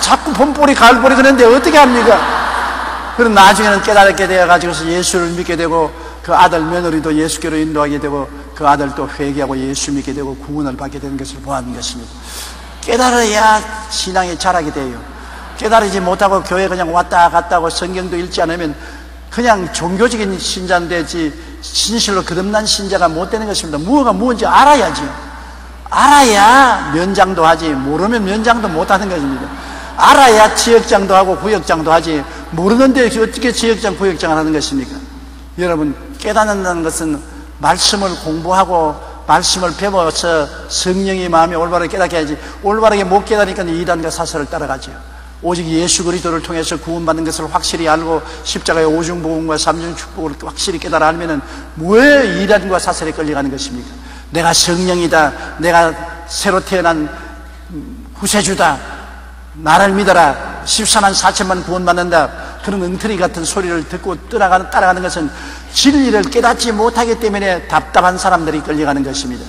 자꾸 봄보리 가을보리 그러는데 어떻게 합니까? 그럼 나중에는 깨닫게 되어가지고서 예수를 믿게 되고 그 아들 며느리도 예수께로 인도하게 되고 그 아들도 회개하고 예수 믿게 되고 구원을 받게 되는 것을 보았는 것입니다. 깨달아야 신앙이 자라게 돼요. 깨달지 못하고 교회 그냥 왔다 갔다 하고 성경도 읽지 않으면 그냥 종교적인 신자는 되지 진실로 거듭난 신자가 못 되는 것입니다. 무엇가 무엇인지 알아야죠. 알아야 면장도 하지, 모르면 면장도 못 하는 것입니다. 알아야 지역장도 하고 구역장도 하지, 모르는데 어떻게 지역장 구역장을 하는 것입니까? 여러분, 깨닫는다는 것은 말씀을 공부하고 말씀을 배워서 성령의 마음이 올바르게 깨닫게 해야지, 올바르게 못 깨닫으니까 이단과 사설을 따라가죠. 오직 예수 그리스도를 통해서 구원받는 것을 확실히 알고 십자가의 오중복음과 삼중축복을 확실히 깨달아 알면은 왜 이단과 사설에 끌려가는 것입니까? 내가 성령이다, 내가 새로 태어난 구세주다, 나를 믿어라, 14만 4천만 구원받는다, 그런 엉터리 같은 소리를 듣고 따라가는 것은 진리를 깨닫지 못하기 때문에 답답한 사람들이 끌려가는 것입니다.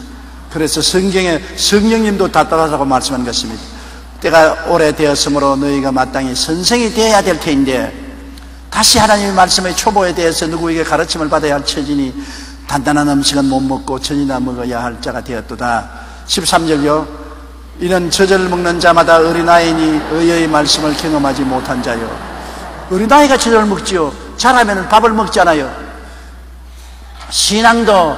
그래서 성경에 성령님도 답답하다고 말씀한 것입니다. 때가 오래되었으므로 너희가 마땅히 선생이 되어야 될 터인데, 다시 하나님의 말씀의 초보에 대해서 누구에게 가르침을 받아야 할 처지니 단단한 음식은 못 먹고 전이나 먹어야 할 자가 되었도다. 13절요. 이는 젖을 먹는 자마다 어린아이니 의의 말씀을 경험하지 못한 자요. 어린아이가 젖을 먹지요. 자라면 밥을 먹잖아요. 신앙도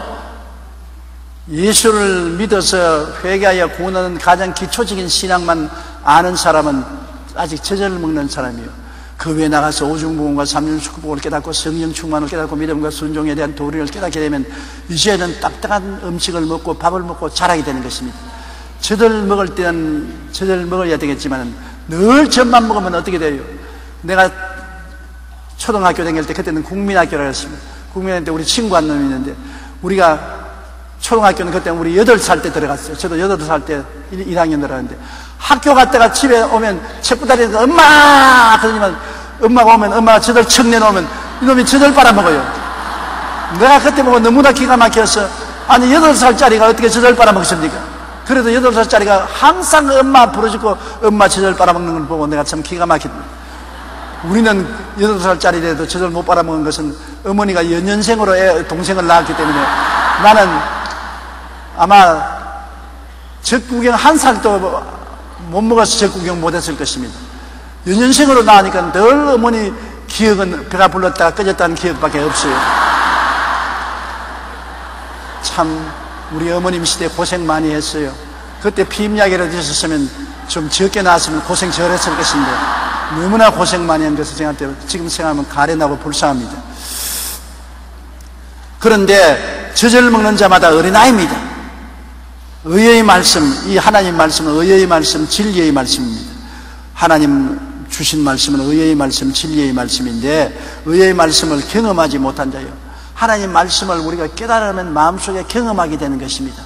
예수를 믿어서 회개하여 구원하는 가장 기초적인 신앙만 아는 사람은 아직 젖을 먹는 사람이에요. 그 외에 나가서 오중복음과 삼중축복을 깨닫고 성령 충만을 깨닫고 믿음과 순종에 대한 도리를 깨닫게 되면 이제는 딱딱한 음식을 먹고 밥을 먹고 자라게 되는 것입니다. 젖을 먹을 때는 젖을 먹어야 되겠지만 늘 젖만 먹으면 어떻게 돼요? 내가 초등학교 다닐 때 그때는 국민학교라고 했습니다. 국민학교 때 우리 친구 한 놈이 있는데, 우리가 초등학교는 그때 우리 8살 때 들어갔어요. 저도 8살 때 1학년 들어갔는데, 학교 갔다가 집에 오면 책부다리에서 엄마! 그러지만 엄마가 오면 엄마가 젖을 척 내놓으면 이놈이 젖을 빨아먹어요. 내가 그때 보고 너무나 기가 막혀서, 아니 8살짜리가 어떻게 젖을 빨아먹습니까? 그래도 8살짜리가 항상 엄마 부르짖고 엄마 젖을 빨아먹는 걸 보고 내가 참 기가 막힙니다. 우리는 8살짜리라도 젖을 못 빨아먹은 것은 어머니가 연년생으로 동생을 낳았기 때문에, 나는 아마 젖구경 1살도 못 먹어서 젖구경 못했을 것입니다. 연년생으로 낳으니까 늘 어머니 기억은 배가 불렀다가 꺼졌다는 기억밖에 없어요. 참 우리 어머님 시대 고생 많이 했어요. 그때 피임약이라도 있었으면 좀 적게 나왔으면 고생 덜 했을 것인데 너무나 고생 많이 한 것을 지금 생각하면 가련하고 불쌍합니다. 그런데 젖을 먹는 자마다 어린아이입니다. 의의 말씀, 이 하나님 말씀은 의의 말씀, 진리의 말씀입니다. 하나님 주신 말씀은 의의 말씀, 진리의 말씀인데, 의의 말씀을 경험하지 못한 자요. 하나님 말씀을 우리가 깨달으면 마음속에 경험하게 되는 것입니다.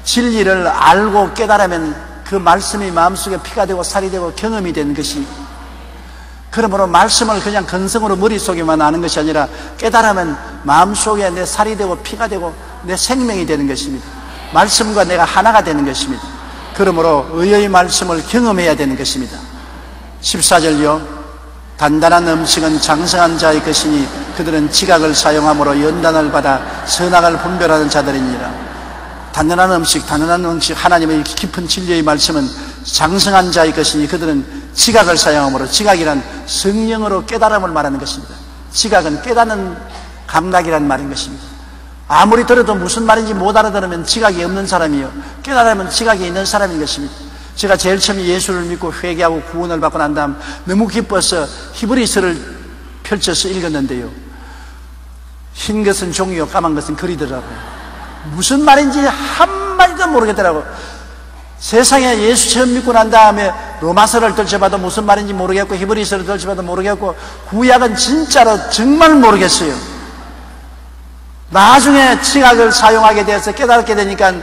진리를 알고 깨달으면 그 말씀이 마음속에 피가 되고 살이 되고 경험이 되는 것이, 그러므로 말씀을 그냥 근성으로 머릿속에만 아는 것이 아니라 깨달으면 마음속에 내 살이 되고 피가 되고 내 생명이 되는 것입니다. 말씀과 내가 하나가 되는 것입니다. 그러므로 의의 말씀을 경험해야 되는 것입니다. 14절요. 단단한 음식은 장성한 자의 것이니 그들은 지각을 사용함으로 연단을 받아 선악을 분별하는 자들이니라. 단단한 음식, 하나님의 깊은 진리의 말씀은 장성한 자의 것이니 그들은 지각을 사용함으로, 지각이란 성령으로 깨달음을 말하는 것입니다. 지각은 깨닫는 감각이란 말인 것입니다. 아무리 들어도 무슨 말인지 못 알아들으면 지각이 없는 사람이요, 깨달으면 지각이 있는 사람인 것입니다. 제가 제일 처음에 예수를 믿고 회개하고 구원을 받고 난 다음 너무 기뻐서 히브리서를 펼쳐서 읽었는데요, 흰 것은 종이요 까만 것은 글이더라고요. 무슨 말인지 한마디도 모르겠더라고요. 세상에 예수 처음 믿고 난 다음에 로마서를 들춰봐도 무슨 말인지 모르겠고, 히브리서를 들춰봐도 모르겠고, 구약은 진짜로 정말 모르겠어요. 나중에 지각을 사용하게 돼서 깨닫게 되니까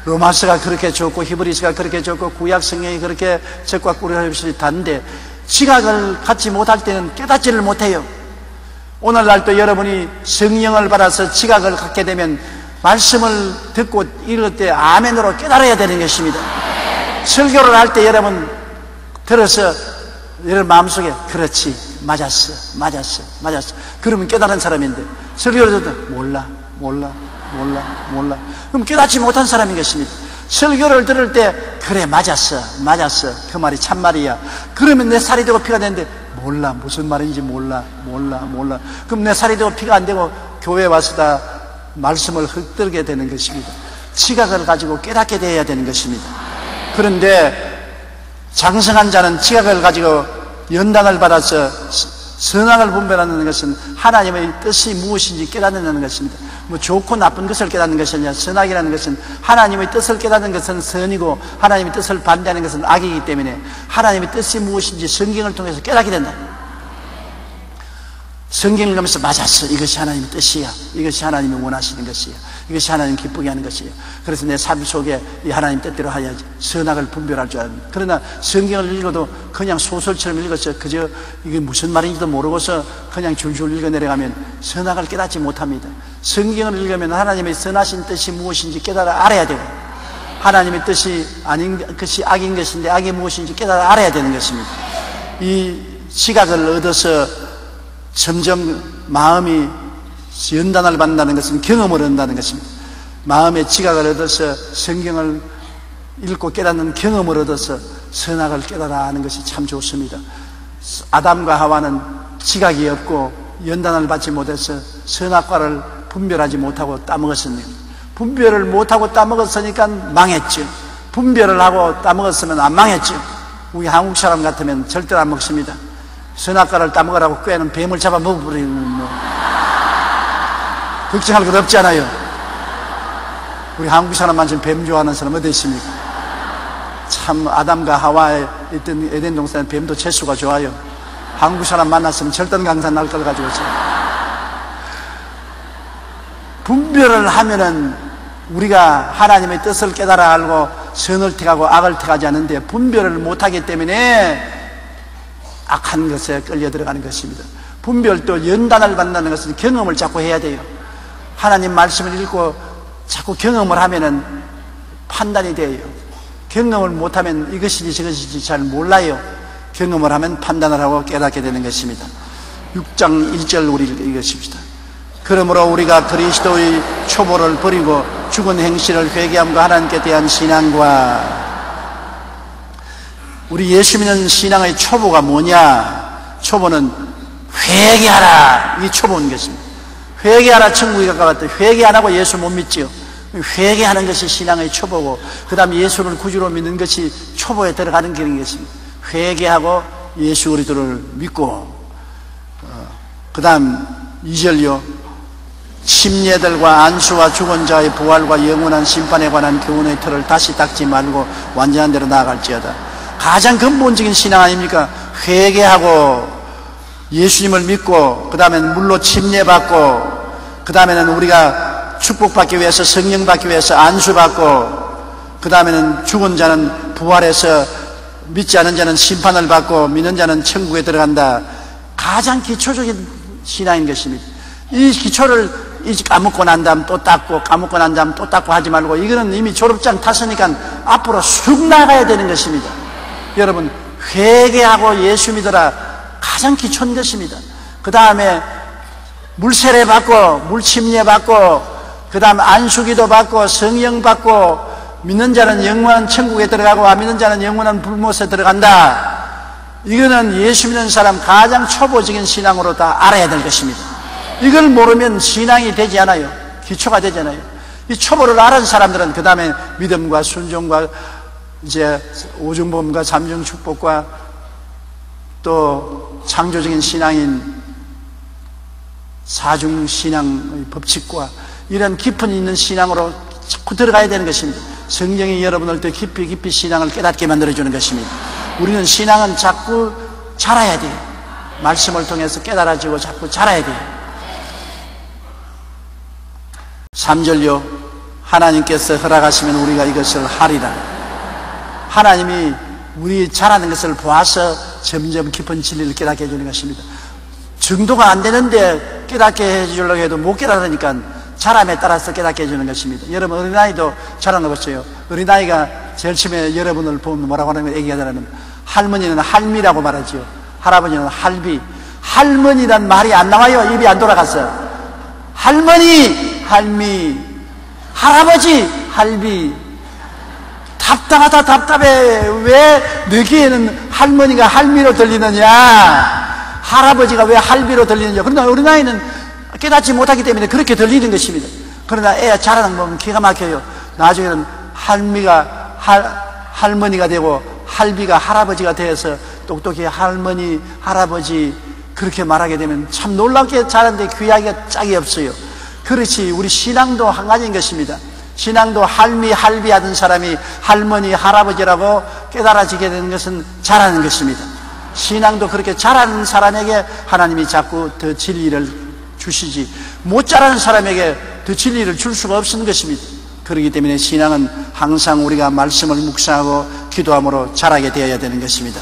로마서가 그렇게 좋고 히브리서가 그렇게 좋고 구약 성경이 그렇게 적과 꿀의 흡실이 단데 지각을 갖지 못할 때는 깨닫지를 못해요. 오늘날도 여러분이 성령을 받아서 지각을 갖게 되면 말씀을 듣고 읽을 때 아멘으로 깨달아야 되는 것입니다. 설교를 할 때 여러분 들어서 여러분 마음속에 그렇지, 맞았어. 그러면 깨달은 사람인데 설교를 듣다 몰라. 그럼 깨닫지 못한 사람인 것입니다. 설교를 들을 때 그래 맞았어. 그 말이 참말이야. 그러면 내 살이 되고 피가 되는데 몰라. 무슨 말인지 몰라. 그럼 내 살이 되고 피가 안 되고 교회에 와서 다 말씀을 흩뜨게 되는 것입니다. 지각을 가지고 깨닫게 되어야 되는 것입니다. 그런데 장성한 자는 지각을 가지고 연단을 받아서 선악을 분별하는 것은 하나님의 뜻이 무엇인지 깨닫는 것입니다. 뭐 좋고 나쁜 것을 깨닫는 것이 아니라 선악이라는 것은 하나님의 뜻을 깨닫는 것은 선이고 하나님의 뜻을 반대하는 것은 악이기 때문에 하나님의 뜻이 무엇인지 성경을 통해서 깨닫게 된다. 성경을 보면서 맞았어. 이것이 하나님의 뜻이야. 이것이 하나님이 원하시는 것이야. 이것이 하나님 기쁘게 하는 것이에요. 그래서 내 삶 속에 이 하나님 뜻대로 해야지 선악을 분별할 줄 압니다. 그러나 성경을 읽어도 그냥 소설처럼 읽어서 그저 이게 무슨 말인지도 모르고서 그냥 줄줄 읽어 내려가면 선악을 깨닫지 못합니다. 성경을 읽으면 하나님의 선하신 뜻이 무엇인지 깨달아 알아야 되고 하나님의 뜻이 아닌 것이 악인 것인데 악이 무엇인지 깨달아 알아야 되는 것입니다. 이 지각을 얻어서 점점 마음이 연단을 받는다는 것은 경험을 얻는다는 것입니다. 마음의 지각을 얻어서 성경을 읽고 깨닫는 경험을 얻어서 선악을 깨달아 하는 것이 참 좋습니다. 아담과 하와는 지각이 없고 연단을 받지 못해서 선악과를 분별하지 못하고 따먹었습니다. 분별을 못하고 따먹었으니까 망했죠. 분별을 하고 따먹었으면 안 망했죠. 우리 한국 사람 같으면 절대로 안 먹습니다. 선악과를 따먹으라고 꾀는 뱀을 잡아 먹어버리는 걱정할 것 없잖아요. 우리 한국 사람만 지금 뱀 좋아하는 사람 어디 있습니까? 참 아담과 하와에 있던 에덴 동산에 뱀도 채수가 좋아요. 한국 사람 만났으면 절단 강산 날 걸 가지고 있어요. 분별을 하면은 우리가 하나님의 뜻을 깨달아 알고 선을 택하고 악을 택하지 않는데 분별을 못하기 때문에 악한 것에 끌려 들어가는 것입니다. 분별도 연단을 받는다는 것은 경험을 자꾸 해야 돼요. 하나님 말씀을 읽고 자꾸 경험을 하면은 판단이 돼요. 경험을 못하면 이것인지 저것인지 잘 몰라요. 경험을 하면 판단을 하고 깨닫게 되는 것입니다. 6장 1절 우리 읽으십시다. 그러므로 우리가 그리스도의 초보를 버리고 죽은 행실을 회개함과 하나님께 대한 신앙과 우리 예수 믿는 신앙의 초보가 뭐냐? 초보는 회개하라. 이 초보인 것입니다. 회개하라. 천국에 가까웠다. 회개 안 하고 예수 못 믿지요. 회개하는 것이 신앙의 초보고 그 다음 예수를 구주로 믿는 것이 초보에 들어가는 길인 것입니다. 회개하고 예수 그리스도를 믿고 그 다음 2절요. 침례들과 안수와 죽은 자의 부활과 영원한 심판에 관한 교훈의 틀을 다시 닦지 말고 완전한 대로 나아갈지어다. 가장 근본적인 신앙 아닙니까? 회개하고 예수님을 믿고 그 다음에는 물로 침례받고 그 다음에는 우리가 축복받기 위해서 성령 받기 위해서 안수받고 그 다음에는 죽은 자는 부활해서 믿지 않은 자는 심판을 받고 믿는 자는 천국에 들어간다. 가장 기초적인 신앙인 것입니다. 이 기초를 까먹고 난 다음 또 닦고 까먹고 난 다음 또 닦고 하지 말고 이거는 이미 졸업장 탔으니까 앞으로 쑥 나가야 되는 것입니다. 여러분 회개하고 예수 믿어라. 가장 기초인 것입니다. 그 다음에 물세례 받고 물침례 받고 그 다음에 안수기도 받고 성령 받고 믿는 자는 영원한 천국에 들어가고 안 믿는 자는 영원한 불못에 들어간다. 이거는 예수 믿는 사람 가장 초보적인 신앙으로 다 알아야 될 것입니다. 이걸 모르면 신앙이 되지 않아요. 기초가 되지 않아요. 이 초보를 아는 사람들은 그 다음에 믿음과 순종과 이제 오중범과 삼중 축복과 또 창조적인 신앙인 사중 신앙의 법칙과 이런 깊은 있는 신앙으로 자꾸 들어가야 되는 것입니다. 성경이 여러분을 더 깊이 신앙을 깨닫게 만들어주는 것입니다. 우리는 신앙은 자꾸 자라야 돼요. 말씀을 통해서 깨달아지고 자꾸 자라야 돼요. 3절요. 하나님께서 허락하시면 우리가 이것을 하리라. 하나님이 우리 잘하는 것을 보아서 점점 깊은 진리를 깨닫게 해주는 것입니다. 정도가 안 되는데 깨닫게 해주려고 해도 못 깨달으니까 자람에 따라서 깨닫게 해주는 것입니다. 여러분 어린아이도 자라는 거 보세요. 어린아이가 제일 처음에 여러분을 보면 뭐라고 하냐면 애기하다라는 할머니는 할미라고 말하지요. 할아버지는 할비. 할머니란 말이 안 나와요. 입이 안 돌아갔어요. 할머니 할미, 할아버지 할비. 답답하다 답답해. 왜 너기에는 할머니가 할미로 들리느냐, 할아버지가 왜 할비로 들리느냐. 그러나 어린아이는 깨닫지 못하기 때문에 그렇게 들리는 것입니다. 그러나 애 자라는 거 보면 기가 막혀요. 나중에는 할미가 할머니가 되고 할비가 할아버지가 되어서 똑똑히 할머니 할아버지 그렇게 말하게 되면 참 놀랍게 자라는데 귀하기가 짝이 없어요. 그렇지 우리 신앙도 한 가지인 것입니다. 신앙도 할미 할비 하던 사람이 할머니 할아버지라고 깨달아지게 되는 것은 자라는 것입니다. 신앙도 그렇게 자라는 사람에게 하나님이 자꾸 더 진리를 주시지, 못 자라는 사람에게 더 진리를 줄 수가 없는 것입니다. 그렇기 때문에 신앙은 항상 우리가 말씀을 묵상하고 기도함으로 자라게 되어야 되는 것입니다.